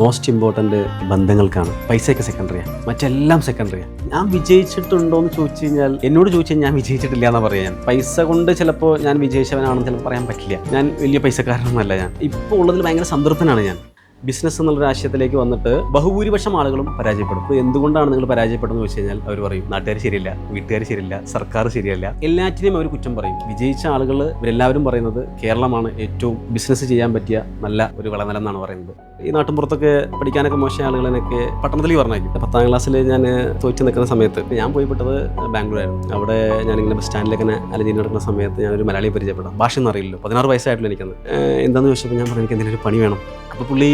Most important ബന്ധങ്ങൾക്കാണ്. പൈസയൊക്കെ സെക്കൻഡറിയാണ്, മറ്റെല്ലാം സെക്കൻഡറിയാണ്. ഞാൻ വിജയിച്ചിട്ടുണ്ടോ എന്ന് ചോദിച്ചു കഴിഞ്ഞാൽ, എന്നോട് ചോദിച്ചാൽ ഞാൻ വിജയിച്ചിട്ടില്ല എന്നാണ് പറയാൻ. പൈസ കൊണ്ട് ചിലപ്പോൾ ഞാൻ വിജയിച്ചവനാണെന്ന് ചിലപ്പോൾ പറയാൻ പറ്റില്ല. ഞാൻ വലിയ പൈസക്കാരനൊന്നുമല്ല. ഞാൻ ഇപ്പോൾ ഉള്ളതിൽ ഭയങ്കര സംതൃപ്തനാണ്. ഞാൻ ബിസിനസ് എന്നുള്ളൊരു ആശയത്തിലേക്ക് വന്നിട്ട് ബഹുഭൂരിപക്ഷം ആളുകളും പരാജയപ്പെടും. അപ്പോൾ എന്തുകൊണ്ടാണ് നിങ്ങൾ പരാജയപ്പെടുന്നത് വെച്ച് കഴിഞ്ഞാൽ അവർ പറയും നാട്ടുകാർ ശരിയല്ല, വീട്ടുകാർ ശരിയല്ല, സർക്കാർ ശരിയല്ല, എല്ലാറ്റിനെയും അവർ കുറ്റം പറയും. വിജയിച്ച ആളുകൾ ഇവരെല്ലാവരും പറയുന്നത് കേരളമാണ് ഏറ്റവും ബിസിനസ് ചെയ്യാൻ പറ്റിയ നല്ല ഒരു വിളനിലം എന്നാണ് പറയുന്നത്. ഈ നാട്ടിൻപുറത്തൊക്കെ പഠിക്കാനൊക്കെ മോശം ആളുകളെയൊക്കെ പട്ടണത്തിൽ പറഞ്ഞേക്കും. 10ാം ക്ലാസ്സിൽ ഞാൻ തോറ്റ് നിൽക്കുന്ന സമയത്ത് ഞാൻ പോയിപ്പെട്ടത് ബാംഗ്ലൂരായിരുന്നു. അവിടെ ഞാനിങ്ങനെ ബസ് സ്റ്റാൻഡിലേക്ക് അലഞ്ഞു നടക്കുന്ന സമയത്ത് ഞാനൊരു മലയാളിയെ പരിചയപ്പെടാം. ഭാഷ ഒന്നും അറിയില്ലല്ലോ, 16 വയസ്സായിട്ടുള്ള എനിക്കന്ന്. എന്താണെന്ന് ചോദിച്ചപ്പോൾ ഞാൻ പറഞ്ഞു എനിക്ക് എന്തെങ്കിലും ഒരു പണി വേണം. അപ്പോൾ പുള്ളി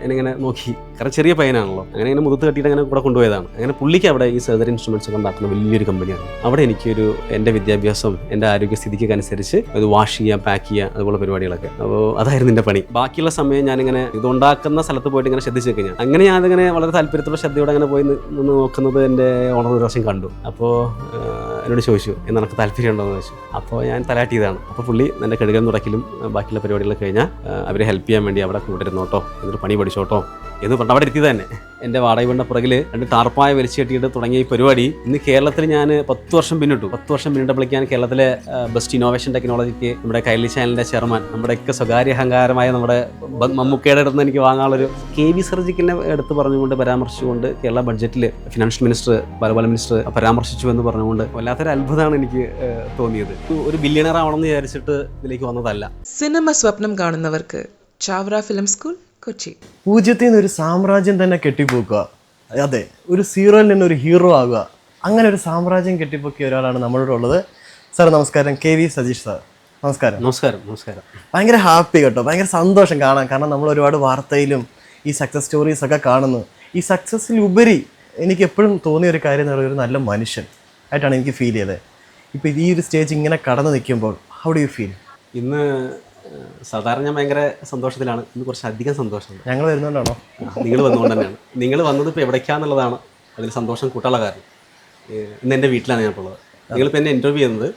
എന്നിങ്ങനെ നോക്കി, കാരണം ചെറിയ പയ്യനാണല്ലോ, അങ്ങനെ ഇങ്ങനെ മുഖത്ത് കെട്ടിയിട്ട് അങ്ങനെ കൂടെ കൊണ്ടുപോയതാണ്. അങ്ങനെ പുള്ളിക്ക് അവിടെ ഈ സർജറി ഇൻസ്ട്രുമെന്റ്സ് ഒക്കെ ഉണ്ടാക്കുന്ന വലിയൊരു കമ്പനിയാണ്. അവിടെ എനിക്കൊരു എൻ്റെ വിദ്യാഭ്യാസം, എൻ്റെ ആരോഗ്യസ്ഥിതിക്ക് അനുസരിച്ച് അത് വാഷ് ചെയ്യുക, പാക്ക് ചെയ്യുക, അതുപോലെ പരിപാടികളൊക്കെ. അപ്പോൾ അതായിരുന്നു എൻ്റെ പണി. ബാക്കിയുള്ള സമയം ഞാനിങ്ങനെ ഇതുണ്ടാക്കുന്ന സ്ഥലത്ത് പോയിട്ട് ഇങ്ങനെ ശ്രദ്ധിച്ച് വെക്കുക. അങ്ങനെ ഞാനതിങ്ങനെ വളരെ താല്പര്യത്തോടെ ശ്രദ്ധയോടെ അങ്ങനെ പോയി നിന്ന് നോക്കുന്നത് എൻ്റെ ഓണർ ഒരു പ്രാവശ്യം കണ്ടു. അപ്പോൾ എന്നോട് ചോദിച്ചു എന്ന് എനിക്ക് താല്പര്യം ഉണ്ടോ എന്ന് ചോദിച്ചു. അപ്പോൾ ഞാൻ തലാട്ടിയതാണ്. അപ്പോൾ പുള്ളി എൻ്റെ കഴുകലും തുടക്കലും ബാക്കിയുള്ള പരിപാടികളൊക്കെ കഴിഞ്ഞാൽ അവരെ ഹെൽപ്പ് ചെയ്യാൻ വേണ്ടി അവിടെ കൂട്ടിരുന്നോട്ടോ, എന്നിട്ട് പണി പഠിച്ചോട്ടോ എന്ന് പറഞ്ഞാൽ അവിടെ എത്തിയത് തന്നെ. എൻ്റെ വാടക വീടിൻ്റെ പുറകിൽ 2 ടാർപ്പായ വലിച്ചു കെട്ടിയിട്ട് തുടങ്ങിയ ഈ പരിപാടി ഇന്ന് കേരളത്തിൽ ഞാൻ 10 വർഷം പിന്നിട്ടു. 10 വർഷം പിന്നിട്ടപ്പോഴേക്കാണ് കേരളത്തിലെ ബെസ്റ്റ് ഇന്നോവേഷൻ ടെക്നോളജിക്ക് നമ്മുടെ കൈരളി ചാനലിൻ്റെ ചെയർമാൻ, നമ്മുടെയൊക്കെ സ്വകാര്യ അഹങ്കാരമായ നമ്മുടെ മമ്മൂക്കയുടെ അടുത്ത് എനിക്ക് വാങ്ങാനുള്ളൊരു KV സർജിക്കലിനെ എടുത്ത് പറഞ്ഞുകൊണ്ട് പരാമർശിച്ചുകൊണ്ട് കേരള ബഡ്ജറ്റിൽ ഫിനാൻഷ്യൽ മിനിസ്റ്റർ, പല മിനിസ്റ്റർ പരാമർശിച്ചു എന്ന് പറഞ്ഞുകൊണ്ട് വല്ലാത്തൊരു അത്ഭുതമാണ് എനിക്ക് തോന്നിയത്. ഒരു ബില്യണർ ആവണമെന്ന് വിചാരിച്ചിട്ട് ഇതിലേക്ക് വന്നതല്ല. സിനിമ സ്വപ്നം കാണുന്നവർക്ക് ചാവറ ഫിലിം സ്കൂൾ, കൊച്ചി. 0ൽ നിന്ന് ഒരു സാമ്രാജ്യം തന്നെ കെട്ടിപ്പോക്കുക. അതെ, ഒരു സീറോയിൽ നിന്ന് ഒരു ഹീറോ ആകുക. അങ്ങനെ ഒരു സാമ്രാജ്യം കെട്ടിപ്പൊക്കിയ ഒരാളാണ് നമ്മളോട് ഉള്ളത്. സാർ നമസ്കാരം. KV സജീഷ് സാർ നമസ്കാരം. നമസ്കാരം. ഭയങ്കര ഹാപ്പി കേട്ടോ, ഭയങ്കര സന്തോഷം കാണാൻ. കാരണം നമ്മൾ ഒരുപാട് വാർത്തയിലും ഈ സക്സസ് സ്റ്റോറീസ് ഒക്കെ കാണുന്നു. ഈ സക്സസ്സിലുപരി എനിക്ക് എപ്പോഴും തോന്നിയ ഒരു കാര്യം എന്ന് പറയുന്നത് ഒരു നല്ല മനുഷ്യൻ ആയിട്ടാണ് എനിക്ക് ഫീൽ ചെയ്തത്. ഇപ്പോൾ ഈ ഒരു സ്റ്റേജ് ഇങ്ങനെ കടന്നു നിൽക്കുമ്പോൾ ഹൗ ഡു യു ഫീൽ? ഇന്ന് സാധാരണ ഞാൻ ഭയങ്കര സന്തോഷത്തിലാണ്. ഇന്ന് കുറച്ച് അധികം സന്തോഷമുണ്ട്. ഞങ്ങൾ വരുന്നതുകൊണ്ടാണോ? നിങ്ങൾ വന്നുകൊണ്ട് തന്നെയാണ്. നിങ്ങൾ വന്നത് ഇപ്പോൾ എവിടേക്കാന്നുള്ളതാണ് അതിൽ സന്തോഷം കൂട്ടാനുള്ള കാരണം. ഇന്ന് എൻ്റെ വീട്ടിലാണ് ഞാൻ ഉള്ളത്. നിങ്ങളിപ്പോൾ എന്നെ ഇൻ്റർവ്യൂ ചെയ്യുന്നത്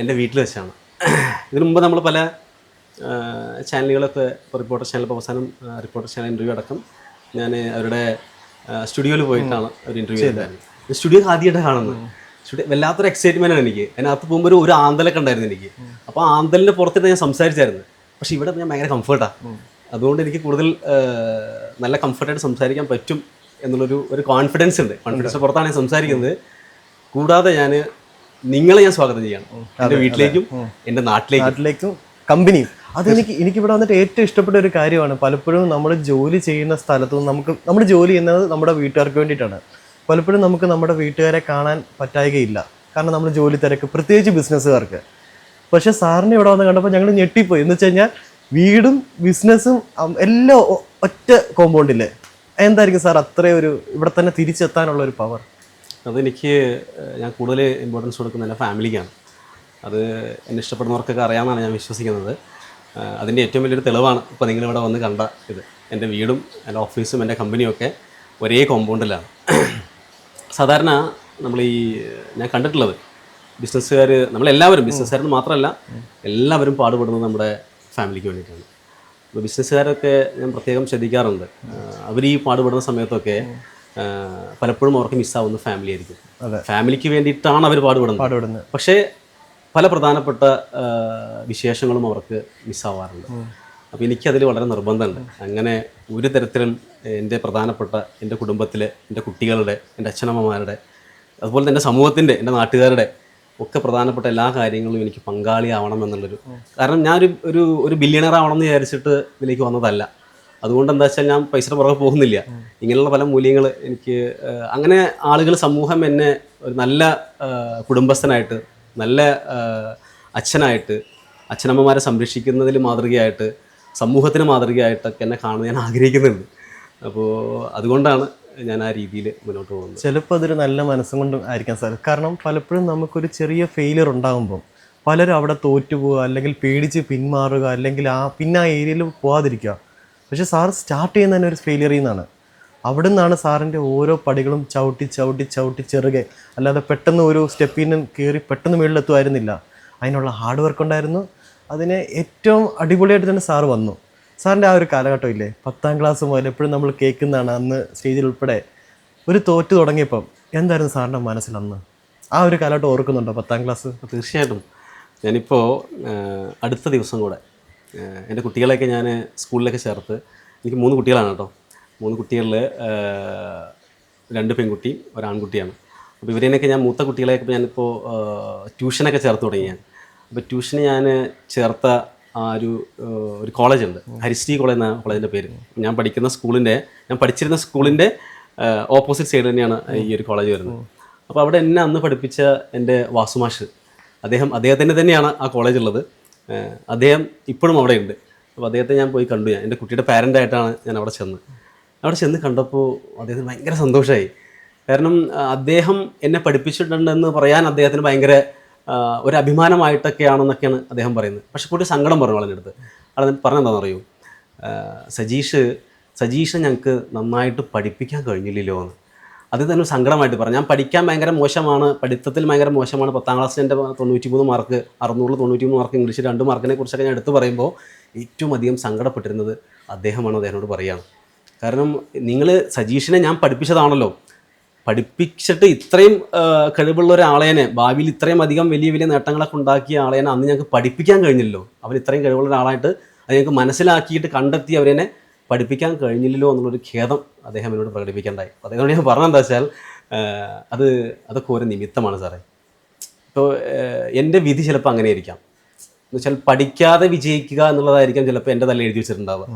എൻ്റെ വീട്ടിൽ വെച്ചാണ്. ഇതിനു മുമ്പ് നമ്മൾ പല ചാനലുകളൊക്കെ, ഇപ്പോൾ റിപ്പോർട്ടർ ചാനൽ, ഇപ്പോൾ അവസാനം റിപ്പോർട്ടർ ചാനൽ ഇൻ്റർവ്യൂ അടക്കം ഞാൻ അവരുടെ സ്റ്റുഡിയോയിൽ പോയിട്ടാണ് ഒരു ഇൻ്റർവ്യൂ ചെയ്തത്. സ്റ്റുഡിയോ ആദ്യമായിട്ട് കാണുന്നത്. വല്ലാത്തൊരു എക്സൈറ്റ്മെൻ്റ് ആണ് എനിക്ക്. അതിനകത്ത് പോകുമ്പോൾ ഒരു ആന്തലൊക്കെ ഉണ്ടായിരുന്നു എനിക്ക്. അപ്പോൾ ആ ആന്തലിൻ്റെ പുറത്തിട്ട് ഞാൻ സംസാരിച്ചായിരുന്നു. പക്ഷേ ഇവിടെ ഞാൻ ഭയങ്കര കംഫർട്ടാണ്. അതുകൊണ്ട് എനിക്ക് കൂടുതൽ നല്ല കംഫർട്ടായിട്ട് സംസാരിക്കാൻ പറ്റും എന്നുള്ളൊരു കോൺഫിഡൻസ് ഉണ്ട്. കോൺഫിഡൻസ് പുറത്താണ് ഞാൻ സംസാരിക്കുന്നത്. കൂടാതെ നിങ്ങളെ ഞാൻ സ്വാഗതം ചെയ്യണം എൻ്റെ വീട്ടിലേക്കും എൻ്റെ നാട്ടിലേക്കും കമ്പനിയും. എനിക്കിവിടെ വന്നിട്ട് ഏറ്റവും ഇഷ്ടപ്പെട്ട ഒരു കാര്യമാണ്, പലപ്പോഴും നമ്മൾ ജോലി ചെയ്യുന്ന സ്ഥലത്തു നിന്ന് നമ്മൾ ജോലി ചെയ്യുന്നത് നമ്മുടെ വീട്ടുകാർക്ക് വേണ്ടിയിട്ടാണ്. പലപ്പോഴും നമുക്ക് നമ്മുടെ വീട്ടുകാരെ കാണാൻ പറ്റായികയില്ല, കാരണം നമ്മൾ ജോലി തിരക്ക്, പ്രത്യേകിച്ച് ബിസിനസ്സുകാർക്ക്. പക്ഷേ സാറിനെ ഇവിടെ വന്ന് കണ്ടപ്പോൾ ഞങ്ങൾ ഞെട്ടിപ്പോയി. എന്ന് വെച്ച് കഴിഞ്ഞാൽ വീടും ബിസിനസ്സും എല്ലാം ഒറ്റ കോമ്പൗണ്ടില്ലേ. എന്തായിരിക്കും സാർ അത്രയൊരു ഇവിടെ തന്നെ തിരിച്ചെത്താനുള്ള ഒരു പവർ? ഞാൻ കൂടുതൽ ഇമ്പോർട്ടൻസ് കൊടുക്കുന്നത് എൻ്റെ ഫാമിലിക്കാണ്. അത് എന്നെ ഇഷ്ടപ്പെടുന്നവർക്കൊക്കെ അറിയാമെന്നാണ് ഞാൻ വിശ്വസിക്കുന്നത്. അതിൻ്റെ ഏറ്റവും വലിയൊരു തെളിവാണ് ഇപ്പോൾ നിങ്ങളിവിടെ വന്ന് കണ്ട ഇത്. എൻ്റെ വീടും എൻ്റെ ഓഫീസും എൻ്റെ കമ്പനിയും ഒക്കെ ഒരേ കോമ്പൗണ്ടിലാണ്. സാധാരണ ഞാൻ കണ്ടിട്ടുള്ളത് ബിസിനസ്സുകാർ, നമ്മളെല്ലാവരും ബിസിനസ്സുകാരെന്ന് മാത്രമല്ല എല്ലാവരും പാടുപെടുന്നത് നമ്മുടെ ഫാമിലിക്ക് വേണ്ടിയിട്ടാണ്. അപ്പോൾ ബിസിനസ്സുകാരൊക്കെ ഞാൻ പ്രത്യേകം ശ്രദ്ധിക്കാറുണ്ട്. അവർ ഈ പാടുപെടുന്ന സമയത്തൊക്കെ പലപ്പോഴും അവർക്ക് മിസ്സാവുന്ന ഫാമിലി ആയിരിക്കും. ഫാമിലിക്ക് വേണ്ടിയിട്ടാണ് അവർ പാടുപെടുന്നത്. പക്ഷേ പല പ്രധാനപ്പെട്ട വിശേഷങ്ങളും അവർക്ക് മിസ്സാവാറുണ്ട്. അപ്പോൾ എനിക്കതിൽ വളരെ നിർബന്ധമുണ്ട്. അങ്ങനെ ഒരു തരത്തിലും എൻ്റെ പ്രധാനപ്പെട്ട എൻ്റെ കുടുംബത്തിലെ, എൻ്റെ കുട്ടികളുടെ, എൻ്റെ അച്ഛനമ്മമാരുടെ, അതുപോലെ തന്നെ സമൂഹത്തിൻ്റെ, എൻ്റെ നാട്ടുകാരുടെ ഒക്കെ പ്രധാനപ്പെട്ട എല്ലാ കാര്യങ്ങളും എനിക്ക് പങ്കാളിയാവണം എന്നുള്ളൊരു കാരണം. ഞാനൊരു ബില്യണർ ആവണം എന്ന് വിചാരിച്ചിട്ട് ഇതിലേക്ക് വന്നതല്ല. അതുകൊണ്ട് എന്താ വെച്ചാൽ ഞാൻ പൈസയുടെ പുറകെ പോകുന്നില്ല. ഇങ്ങനെയുള്ള പല മൂല്യങ്ങൾ എനിക്ക്, അങ്ങനെ ആളുകൾ, സമൂഹം എന്നെ ഒരു നല്ല കുടുംബസ്ഥനായിട്ട്, നല്ല അച്ഛനായിട്ട്, അച്ഛനമ്മമാരെ സംരക്ഷിക്കുന്നതിൽ മാതൃകയായിട്ട്, സമൂഹത്തിന് മാതൃകയായിട്ടൊക്കെ എന്നെ കാണുന്നത് ഞാൻ ആഗ്രഹിക്കുന്നുണ്ട്. അപ്പോൾ അതുകൊണ്ടാണ് ഞാൻ ആ രീതിയിൽ മുന്നോട്ട് പോകുന്നത്. ചിലപ്പോൾ അതൊരു നല്ല മനസ്സും കൊണ്ടും ആയിരിക്കാം സാർ. കാരണം പലപ്പോഴും നമുക്കൊരു ചെറിയ ഫെയിലിയർ ഉണ്ടാകുമ്പം പലരും അവിടെ തോറ്റുപോവുക, അല്ലെങ്കിൽ പേടിച്ച് പിന്മാറുക, അല്ലെങ്കിൽ പിന്നെ ആ ഏരിയയിൽ പോകാതിരിക്കുക. പക്ഷേ സാർ സ്റ്റാർട്ട് ചെയ്യുന്ന തന്നെ ഒരു ഫെയിലിയറിൽ നിന്നാണ്. അവിടെ നിന്നാണ് സാറിൻ്റെ ഓരോ പടികളും ചവിട്ടി ചെറുകെ, അല്ലാതെ പെട്ടെന്ന് ഒരു സ്റ്റെപ്പിൽ നിന്ന് കയറി പെട്ടെന്ന് മുകളിലെത്തുമായിരുന്നില്ല. അതിനുള്ള ഹാർഡ് വർക്ക് ഉണ്ടായിരുന്നു. അതിന് ഏറ്റവും അടിപൊളിയായിട്ട് തന്നെ സാറ് വന്നു. സാറിൻ്റെ ആ ഒരു കാലഘട്ടം ഇല്ലേ, 10ാം ക്ലാസ് മുതൽ എപ്പോഴും നമ്മൾ കേൾക്കുന്നതാണ്, അന്ന് സ്റ്റേജിൽ ഉൾപ്പെടെ ഒരു തോറ്റ് തുടങ്ങിയപ്പം എന്തായിരുന്നു സാറിൻ്റെ മനസ്സിൽ അന്ന്? ആ ഒരു കാലഘട്ടം ഓർക്കുന്നുണ്ടോ 10ാം ക്ലാസ്? തീർച്ചയായിട്ടും. ഞാനിപ്പോൾ അടുത്ത ദിവസം കൂടെ എൻ്റെ കുട്ടികളെയൊക്കെ ഞാൻ സ്കൂളിലൊക്കെ ചേർത്ത്, എനിക്ക് 3 കുട്ടികളാണ് കേട്ടോ. 3 കുട്ടികളിൽ 2 പെൺകുട്ടി, 1 ആൺകുട്ടിയാണ്. അപ്പോൾ ഇവരെയൊക്കെ ഞാൻ മൂത്ത കുട്ടികളെയൊക്കെ ഞാനിപ്പോൾ ട്യൂഷനൊക്കെ ചേർത്ത് തുടങ്ങി ഞാൻ. അപ്പോൾ ട്യൂഷന് ഞാൻ ചേർത്ത ആ ഒരു കോളേജുണ്ട്, ഹരിശ്രീ കോളേജ് എന്നാണ് കോളേജിൻ്റെ പേര്. ഞാൻ പഠിച്ചിരുന്ന സ്കൂളിൻ്റെ ഓപ്പോസിറ്റ് സൈഡ് തന്നെയാണ് ഈ ഒരു കോളേജ് വരുന്നത്. അപ്പോൾ അവിടെ എന്നെ അന്ന് പഠിപ്പിച്ച എൻ്റെ വാസുമാഷ്, അദ്ദേഹത്തിൻ്റെ തന്നെയാണ് ആ കോളേജ് ഉള്ളത്. അദ്ദേഹം ഇപ്പോഴും അവിടെ ഉണ്ട്. അപ്പോൾ അദ്ദേഹത്തെ ഞാൻ പോയി കണ്ടു. എൻ്റെ കുട്ടിയുടെ പാരൻ്റായിട്ടാണ് ഞാൻ അവിടെ ചെന്ന് കണ്ടപ്പോൾ അദ്ദേഹത്തിന് ഭയങ്കര സന്തോഷമായി. കാരണം അദ്ദേഹം എന്നെ പഠിപ്പിച്ചിട്ടുണ്ടെന്ന് പറയാൻ അദ്ദേഹത്തിന് ഭയങ്കര ഒരു അഭിമാനമായിട്ടൊക്കെയാണെന്നൊക്കെയാണ് അദ്ദേഹം പറയുന്നത്. പക്ഷെ കൂടി സങ്കടം പറഞ്ഞു അവളുടെ അടുത്ത്. അവൾ പറഞ്ഞെന്താണെന്ന് അറിയൂ, സജീഷ് ഞങ്ങൾക്ക് നന്നായിട്ട് പഠിപ്പിക്കാൻ കഴിഞ്ഞില്ലല്ലോ എന്ന്. അത് തന്നെ ഒരു സങ്കടമായിട്ട് പറഞ്ഞു. ഞാൻ പഠിക്കാൻ ഭയങ്കര മോശമാണ്, പഠിത്തത്തിൽ ഭയങ്കര മോശമാണ്. 10ാം ക്ലാസ്സിൽ എൻ്റെ 93 മാർക്ക്, 693 മാർക്ക് ഇംഗ്ലീഷ് 2 മാർക്കിനെ കുറിച്ചൊക്കെ ഞാൻ എടുത്ത് പറയുമ്പോൾ ഏറ്റവും അധികം സങ്കടപ്പെട്ടിരുന്നത് അദ്ദേഹമാണ്. അദ്ദേഹത്തോട് പറയുകയാണ്, കാരണം നിങ്ങൾ സജീഷിനെ ഞാൻ പഠിപ്പിച്ചതാണല്ലോ, പഠിപ്പിച്ചിട്ട് ഇത്രയും കഴിവുള്ള ഒരാളേനെ, ഭാവിയിൽ ഇത്രയും അധികം വലിയ വലിയ നേട്ടങ്ങളൊക്കെ ഉണ്ടാക്കിയ ആളേനെ അന്ന് ഞങ്ങൾക്ക് പഠിപ്പിക്കാൻ കഴിഞ്ഞില്ലല്ലോ. അവൻ ഇത്രയും കഴിവുള്ള ഒരാളായിട്ട് അത് ഞങ്ങൾക്ക് മനസ്സിലാക്കിയിട്ട് കണ്ടെത്തി അവരെന്നെ പഠിപ്പിക്കാൻ കഴിഞ്ഞില്ലല്ലോ എന്നുള്ളൊരു ഖേദം അദ്ദേഹം എന്നോട് പ്രകടിപ്പിക്കേണ്ടായി. അദ്ദേഹത്തോട് ഞാൻ പറഞ്ഞതെന്താ വെച്ചാൽ, അതൊക്കെ ഒരു നിമിത്തമാണ് സാറേ. ഇപ്പോൾ എൻ്റെ വിധി ചിലപ്പോൾ അങ്ങനെ ആയിരിക്കാം, എന്ന് വെച്ചാൽ പഠിക്കാതെ വിജയിക്കുക എന്നുള്ളതായിരിക്കാം ചിലപ്പോൾ എൻ്റെ തല എഴുതി വെച്ചിട്ടുണ്ടാവുക.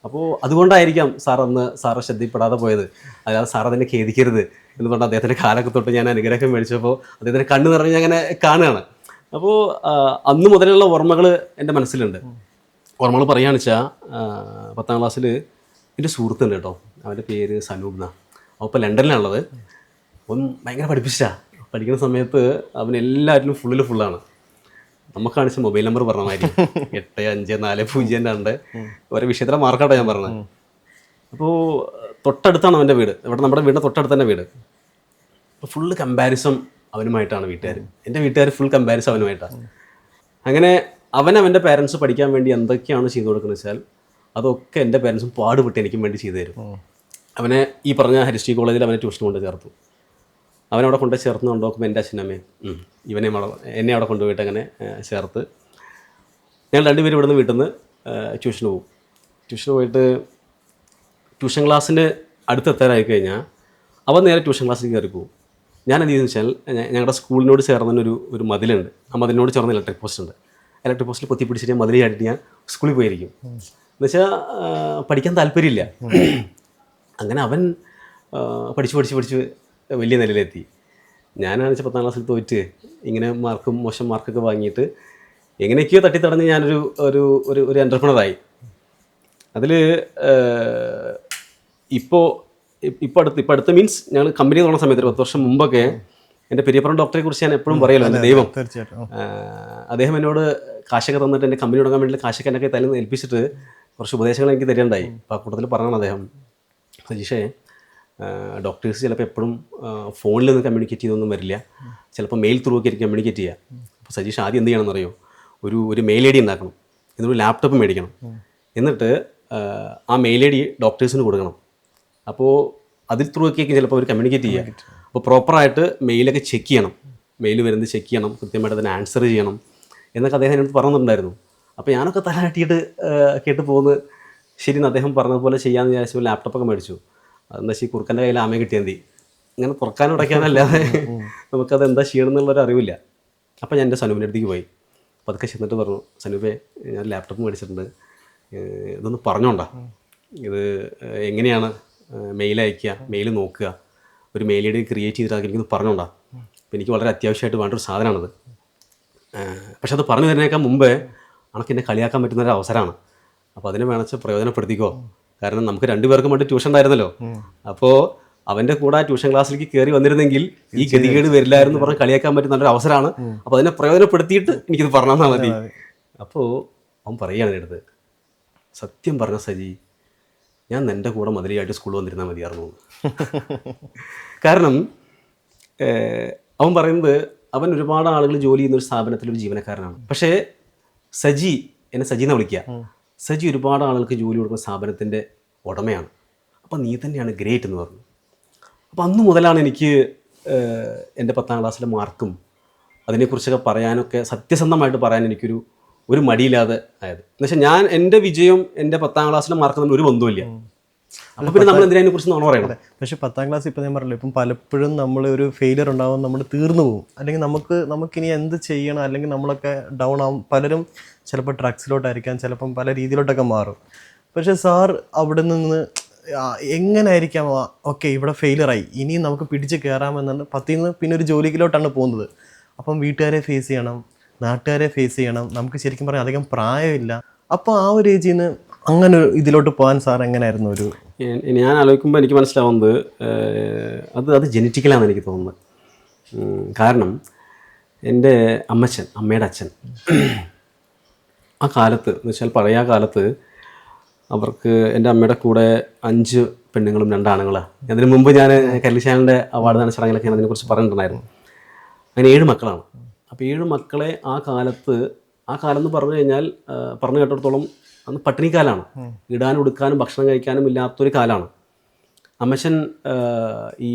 അപ്പോൾ അതുകൊണ്ടായിരിക്കാം സാർ അന്ന് സാറ് ശ്രദ്ധയിൽപ്പെടാതെ പോയത്. അല്ലാതെ സാർ അതിനെ ഖേദിക്കരുത് എന്ന് പറഞ്ഞാൽ അദ്ദേഹത്തിൻ്റെ കാലൊക്കെ തൊട്ട് ഞാൻ അനുഗ്രഹം മേടിച്ചപ്പോൾ അദ്ദേഹത്തിന് കണ്ണ് നിറഞ്ഞ് അങ്ങനെ കാണുകയാണ്. അപ്പോൾ അന്ന് മുതലുള്ള ഓർമ്മകൾ എൻ്റെ മനസ്സിലുണ്ട്. ഓർമ്മകൾ പറയുകയാണെന്ന് വെച്ചാൽ 10ാം ക്ലാസ്സിൽ എൻ്റെ സുഹൃത്തുണ്ട് കേട്ടോ, അവൻ്റെ പേര് സനൂബ്ന. അവൻ ഇപ്പോൾ ലണ്ടനിലാണുള്ളത്. അവൻ ഭയങ്കര പഠിക്കുന്ന സമയത്ത് അവൻ എല്ലാവരിലും ഫുള്ളാണ്. നമുക്ക് കാണിച്ച മൊബൈൽ നമ്പർ പറഞ്ഞ മാതിരി 854002 ഓരോ വിഷയത്തിലെ മാർക്കാട്ടോ ഞാൻ പറഞ്ഞത്. അപ്പോൾ തൊട്ടടുത്താണ് അവൻ്റെ വീട്, ഇവിടെ നമ്മുടെ വീടിൻ്റെ തൊട്ടടുത്ത് തന്നെ വീട്. അപ്പോൾ ഫുള്ള് കമ്പാരിസം അവനുമായിട്ടാണ് വീട്ടുകാർ. എൻ്റെ വീട്ടുകാർ ഫുൾ കമ്പാരിസം അവനുമായിട്ടാണ്. അങ്ങനെ അവൻ്റെ പാരൻസ് പഠിക്കാൻ വേണ്ടി എന്തൊക്കെയാണ് ചെയ്തു കൊടുക്കുന്നത് വെച്ചാൽ അതൊക്കെ എൻ്റെ പാരൻസും പാടുപെട്ട് എനിക്കും വേണ്ടി ചെയ്തു തരും. അവനെ ഈ പറഞ്ഞ ഹരിശ്രീ കോളേജിൽ അവനെ ട്യൂഷൻ കൊണ്ട് ചേർത്തു. അവനവിടെ കൊണ്ട് ചേർത്ത് കൊണ്ടുപോകുമ്പോൾ എൻ്റെ അച്ഛനമ്മയും എന്നെ അവിടെ കൊണ്ടുപോയിട്ട് അങ്ങനെ ചേർത്ത് ഞങ്ങൾ 2 പേരും ഇവിടുന്ന് വീട്ടിൽ നിന്ന് ട്യൂഷന് പോകും. ട്യൂഷന് പോയിട്ട് ട്യൂഷൻ ക്ലാസ്സിന് അടുത്തെത്താനായി കഴിഞ്ഞാൽ അവൻ നേരെ ട്യൂഷൻ ക്ലാസ്സിൽ കയറി പോകും. ഞാൻ എന്ത് ചെയ്യുന്നത് വെച്ചാൽ, ഞങ്ങളുടെ സ്കൂളിനോട് ചേർന്ന് ഒരു മതിലുണ്ട്. ആ മതിലിനോട് ചേർന്ന് ഇലക്ട്രിക് പോസ്റ്റ് ഉണ്ട്. ഇലക്ട്രിക് പോസ്റ്റിൽ പൊത്തി പിടിച്ചിട്ട് ഞാൻ മതിൽ ചാടിയിട്ട് ഞാൻ സ്കൂളിൽ പോയിരിക്കും. എന്നുവെച്ചാൽ പഠിക്കാൻ താല്പര്യമില്ല. അങ്ങനെ അവൻ പഠിച്ച് വലിയ നിലയിലെത്തി. ഞാനാണെന്ന് വെച്ചാൽ 10ാം ക്ലാസ്സിൽ തോറ്റ് ഇങ്ങനെ മോശം മാർക്കൊക്കെ വാങ്ങിയിട്ട് എങ്ങനെയൊക്കെയോ തട്ടിത്തടഞ്ഞ് ഞാനൊരു ഒരു എൻ്റർപ്രണറായി. അതിൽ ഇപ്പോൾ അടുത്ത് മീൻസ് ഞങ്ങൾ കമ്പനി തുടങ്ങുന്ന സമയത്ത് 10 വർഷം മുമ്പൊക്കെ എൻ്റെ പെരിയപ്പുറം ഡോക്ടറെ കുറിച്ച് ഞാൻ എപ്പോഴും പറയുമല്ലോ, എൻ്റെ ദൈവം. അദ്ദേഹം എന്നോട് കാശൊക്കെ തന്നിട്ട് എൻ്റെ കമ്പനി തുടങ്ങാൻ വേണ്ടി കാശൊക്കെ എന്നൊക്കെ തലേന്ന് ഏൽപ്പിച്ചിട്ട് കുറച്ച് ഉപദേശങ്ങൾ എനിക്ക് തരേണ്ടായി. അപ്പോൾ ആ കൂട്ടത്തിൽ പറഞ്ഞാണ് അദ്ദേഹം, സജീഷേ, ഡോക്ടേഴ്സ് ചിലപ്പോൾ എപ്പോഴും ഫോണിൽ നിന്ന് കമ്മ്യൂണിക്കേറ്റ് ചെയ്തൊന്നും വരില്ല, ചിലപ്പോൾ മെയിൽ ത്രൂ ഒക്കെ ആയിരിക്കും കമ്മ്യൂണിക്കേറ്റ് ചെയ്യുക. അപ്പോൾ സജീഷ് ആദ്യം എന്ത് ചെയ്യണമെന്നറിയോ, ഒരു മെയിൽ ഐ ഡി ഉണ്ടാക്കണം, എന്നിട്ട് ലാപ്ടോപ്പ് മേടിക്കണം, എന്നിട്ട് ആ മെയിൽ ഐ ഡി ഡോക്ടേഴ്സിന് കൊടുക്കണം. അപ്പോൾ അതിൽ ത്രൂ ഒക്കെ ആയിരിക്കും ചിലപ്പോൾ അവർ കമ്മ്യൂണിക്കേറ്റ് ചെയ്യുക. അപ്പോൾ പ്രോപ്പറായിട്ട് മെയിലൊക്കെ ചെക്ക് ചെയ്യണം, മെയിൽ വരുന്നത് ചെക്ക് ചെയ്യണം, കൃത്യമായിട്ട് അതിന് ആൻസർ ചെയ്യണം എന്നൊക്കെ അദ്ദേഹം എന്നോട് പറഞ്ഞിട്ടുണ്ടായിരുന്നു. അപ്പോൾ ഞാനൊക്കെ തലയാട്ടിയിട്ട് കേട്ട് പോകുന്നത് ശരിയെന്ന് അദ്ദേഹം പറഞ്ഞതുപോലെ ചെയ്യാമെന്ന് വിചാരിച്ചു. ലാപ്ടോപ്പൊക്കെ മേടിച്ചു. അതെന്താ വെച്ചാൽ കുറുക്കൻ്റെ കയ്യിൽ ആമയെ കിട്ടിയാൽ മതി, ഇങ്ങനെ തുറക്കാനും ഉടയ്ക്കാനല്ലാതെ നമുക്കത് എന്താ ചെയ്യണം എന്നുള്ളൊരു അറിവില്ല. അപ്പോൾ ഞാൻ എൻ്റെ സനൂപിൻ്റെ അടുത്തേക്ക് പോയി. അപ്പോൾ അതൊക്കെ ചെന്നിട്ട് പറഞ്ഞു, സനൂപേ, ഞാൻ ലാപ്ടോപ്പ് മേടിച്ചിട്ടുണ്ട്, ഇതൊന്ന് പറഞ്ഞോണ്ടാ, ഇത് എങ്ങനെയാണ് മെയിൽ അയക്കുക, മെയിൽ നോക്കുക, ഒരു മെയിൽ ഐ ഡി ക്രിയേറ്റ് ചെയ്തിട്ട് എനിക്കൊന്ന് പറഞ്ഞോണ്ടാ. അപ്പോൾ എനിക്ക് വളരെ അത്യാവശ്യമായിട്ട് വേണ്ടൊരു സാധനമാണത്. പക്ഷെ അത് പറഞ്ഞു തരുന്നതിനേക്കാൾ മുമ്പേ അണക്ക് എന്നെ കളിയാക്കാൻ പറ്റുന്നൊരു അവസരമാണ്. അപ്പോൾ അതിനെ വേണമെന്ന് പ്രയോജനപ്പെടുത്തിക്കോ. കാരണം നമുക്ക് 2 പേർക്കും വേണ്ടി ട്യൂഷൻ ഉണ്ടായിരുന്നല്ലോ. അപ്പോൾ അവൻ്റെ കൂടെ ട്യൂഷൻ ക്ലാസ്സിലേക്ക് കയറി വന്നിരുന്നെങ്കിൽ ഈ ഗതികേട് വരില്ലായിരുന്നു പറഞ്ഞ് കളിയാക്കാൻ പറ്റുന്ന നല്ലൊരു അവസരമാണ്. അപ്പോൾ അതിനെ പ്രയോജനപ്പെടുത്തിയിട്ട് എനിക്കിത് പറഞ്ഞാൽ മതി. അപ്പോൾ അവൻ പറയുകയാണ് എൻ്റെ അടുത്ത്, സത്യം പറഞ്ഞ സജി, ഞാൻ നിൻ്റെ കൂടെ മതിലിയായിട്ട് സ്കൂളിൽ വന്നിരുന്നാൽ മതിയായിരുന്നു. കാരണം അവൻ പറയുന്നത്, അവൻ ഒരുപാട് ആളുകൾ ജോലി ചെയ്യുന്ന ഒരു സ്ഥാപനത്തിലൊരു ജീവനക്കാരനാണ്. പക്ഷേ എന്നെ സജി എന്ന് വിളിക്കുക. സജി ഒരുപാട് ആളുകൾക്ക് ജോലി കൊടുക്കുന്ന സ്ഥാപനത്തിൻ്റെ ഉടമയാണ്, അപ്പോൾ നീ തന്നെയാണ് ഗ്രേറ്റ് എന്ന് പറഞ്ഞു. അപ്പോൾ അന്ന് മുതലാണ് എനിക്ക് എൻ്റെ 10ാം ക്ലാസ്സിലെ മാർക്കും അതിനെക്കുറിച്ചൊക്കെ പറയാനൊക്കെ സത്യസന്ധമായിട്ട് പറയാൻ ഒരു മടിയില്ലാതെ ആയത്. എന്നുവെച്ചാൽ ഞാൻ എൻ്റെ വിജയം എൻ്റെ 10ാം ക്ലാസ്സിലെ മാർക്ക് തമ്മിൽ ഒരു ബന്ധവുമില്ല. അപ്പോൾ പിന്നെ നമ്മൾ എന്തിനെ കുറിച്ച് നമ്മൾ പറയണം. പക്ഷേ 10ാം ക്ലാസ് ഇപ്പം ഞാൻ പറഞ്ഞല്ലോ, ഇപ്പം പലപ്പോഴും നമ്മൾ ഒരു ഫെയിലിയർ ഉണ്ടാകുമ്പോൾ നമ്മൾ തീർന്നു പോകും, അല്ലെങ്കിൽ നമുക്കിനി എന്ത് ചെയ്യണം, അല്ലെങ്കിൽ നമ്മളൊക്കെ ഡൗൺ ആവും. പലരും ചിലപ്പോൾ ഡ്രഗ്സിലോട്ടായിരിക്കാം, ചിലപ്പം പല രീതിയിലോട്ടൊക്കെ മാറും. പക്ഷേ സാർ അവിടെ നിന്ന് എങ്ങനെയായിരിക്കാം ഓക്കെ ഇവിടെ ഫെയിലിയറായി ഇനി നമുക്ക് പിടിച്ച് കയറാമെന്നാണ് 10ൽ നിന്ന് പിന്നെ ഒരു ജോലിയിലോട്ടാണ് പോകുന്നത്. അപ്പം വീട്ടുകാരെ ഫേസ് ചെയ്യണം, നാട്ടുകാരെ ഫേസ് ചെയ്യണം, നമുക്ക് ശരിക്കും പറഞ്ഞാൽ അധികം പ്രായമില്ല. അപ്പോൾ ആ ഒരു ഏജിൽ നിന്ന് അങ്ങനെ ഇതിലോട്ട് പോകാൻ സാർ എങ്ങനെയായിരുന്നു? ഞാൻ ആലോചിക്കുമ്പോൾ എനിക്ക് മനസ്സിലാവുന്നത് അത് ജനറ്റിക്കലാണെന്ന് എനിക്ക് തോന്നുന്നത്. കാരണം എൻ്റെ അമ്മയുടെ അച്ഛൻ ആ കാലത്ത് എന്ന് വെച്ചാൽ പഴയ കാലത്ത് അവർക്ക് എൻ്റെ അമ്മയുടെ കൂടെ 5 പെണ്ണുങ്ങളും 2 ആണുങ്ങളാണ്. അതിന് മുമ്പ് ഞാൻ കല്ലിശാലിൻ്റെ അവാർഡ് ദാന ചടങ്ങിലൊക്കെ ഞാൻ അതിനെക്കുറിച്ച് പറഞ്ഞിട്ടുണ്ടായിരുന്നു. അങ്ങനെ 7 മക്കളാണ്. അപ്പോൾ 7 മക്കളെ ആ കാലം എന്ന് പറഞ്ഞു കഴിഞ്ഞാൽ പറഞ്ഞു കേട്ടിടത്തോളം അന്ന് പട്ടിണിക്കാലാണ്. ഇടാനും ഉടുക്കാനും ഭക്ഷണം കഴിക്കാനും ഇല്ലാത്തൊരു കാലമാണ്. അമ്മച്ചൻ ഈ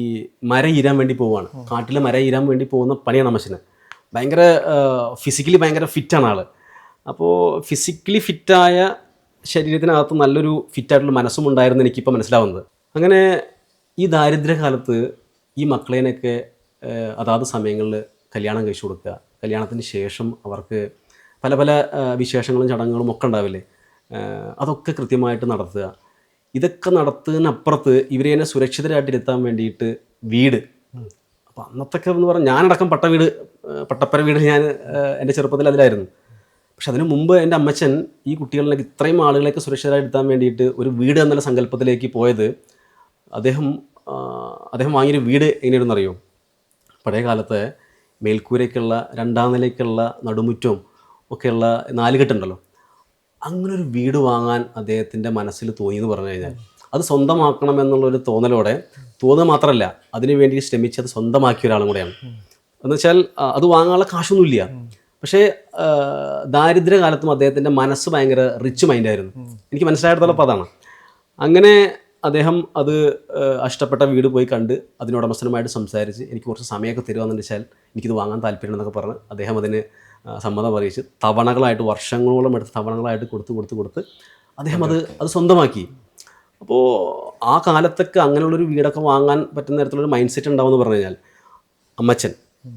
മരം ഈരാൻ വേണ്ടി പോവുകയാണ്. കാട്ടിലെ മരം ഈരാൻ വേണ്ടി പോകുന്ന പണിയാണ് അമ്മച്ചന്. ഭയങ്കര ഫിസിക്കലി ഭയങ്കര ഫിറ്റാണ് ആൾ. അപ്പോൾ ഫിസിക്കലി ഫിറ്റായ ശരീരത്തിനകത്ത് നല്ലൊരു ഫിറ്റായിട്ടുള്ള മനസ്സും ഉണ്ടായിരുന്നു എനിക്കിപ്പോൾ മനസ്സിലാവുന്നത്. അങ്ങനെ ഈ ദാരിദ്ര്യകാലത്ത് ഈ മക്കളേനൊക്കെ അതാത് സമയങ്ങളിൽ കല്യാണം കഴിച്ചു കൊടുക്കുക, കല്യാണത്തിന് ശേഷം അവർക്ക് പല പല വിശേഷങ്ങളും ചടങ്ങുകളും ഒക്കെ ഉണ്ടാവില്ലേ, അതൊക്കെ കൃത്യമായിട്ട് നടത്തുക. ഇതൊക്കെ നടത്തുന്നതിനപ്പുറത്ത് ഇവരെ സുരക്ഷിതരായിട്ടിരുത്താൻ വേണ്ടിയിട്ട് വീട്. അപ്പോൾ അന്നത്തൊക്കെ എന്ന് പറഞ്ഞാൽ ഞാനടക്കം പട്ടപ്പര വീട് ഞാൻ എൻ്റെ ചെറുപ്പത്തിൽ അതിലായിരുന്നു. പക്ഷെ അതിനു മുമ്പ് എൻ്റെ അമ്മച്ചൻ ഈ കുട്ടികളിലേക്ക് ഇത്രയും ആളുകളേക്ക് സുരക്ഷിതരായിട്ടെത്താൻ വേണ്ടിയിട്ട് ഒരു വീട് എന്നുള്ള സങ്കല്പത്തിലേക്ക് പോയത് അദ്ദേഹം വാങ്ങിയൊരു വീട് എങ്ങനെയാണെന്ന് അറിയോ? പഴയ കാലത്ത് മേൽക്കൂരയ്ക്കുള്ള 2ാം നിലയ്ക്കുള്ള നടുമുറ്റവും ഒക്കെയുള്ള 4 കെട്ടുണ്ടല്ലോ, അങ്ങനൊരു വീട് വാങ്ങാൻ അദ്ദേഹത്തിൻ്റെ മനസ്സിൽ തോന്നിയെന്ന് പറഞ്ഞു കഴിഞ്ഞാൽ അത് സ്വന്തമാക്കണം എന്നുള്ളൊരു തോന്നുക മാത്രമല്ല, അതിനു വേണ്ടി ശ്രമിച്ച് അത് സ്വന്തമാക്കിയ ഒരാളും കൂടെയാണ്. എന്നുവെച്ചാൽ അത് വാങ്ങാനുള്ള കാശൊന്നുമില്ല. പക്ഷേ ദാരിദ്ര്യകാലത്തും അദ്ദേഹത്തിൻ്റെ മനസ്സ് ഭയങ്കര റിച്ച് മൈൻഡായിരുന്നു. എനിക്ക് മനസ്സിലായിടത്തോളം അപ്പോൾ അതാണ്. അങ്ങനെ അദ്ദേഹം അത് ഇഷ്ടപ്പെട്ട വീട് പോയി കണ്ട് അതിനോടമസ്ഥനുമായിട്ട് സംസാരിച്ച് എനിക്ക് കുറച്ച് സമയമൊക്കെ തരുമെന്ന് വെച്ചാൽ എനിക്കിത് വാങ്ങാൻ താല്പര്യമുണ്ടെന്നൊക്കെ പറഞ്ഞ് അദ്ദേഹം അതിന് സമ്മതം അറിയിച്ച് തവണകളായിട്ട് വർഷങ്ങളോളം എടുത്ത് തവണകളായിട്ട് കൊടുത്ത് അദ്ദേഹം അത് സ്വന്തമാക്കി. അപ്പോൾ ആ കാലത്തൊക്കെ അങ്ങനെയുള്ളൊരു വീടൊക്കെ വാങ്ങാൻ പറ്റുന്ന തരത്തിലൊരു മൈൻഡ് സെറ്റ് ഉണ്ടാവുമെന്ന് പറഞ്ഞു കഴിഞ്ഞാൽ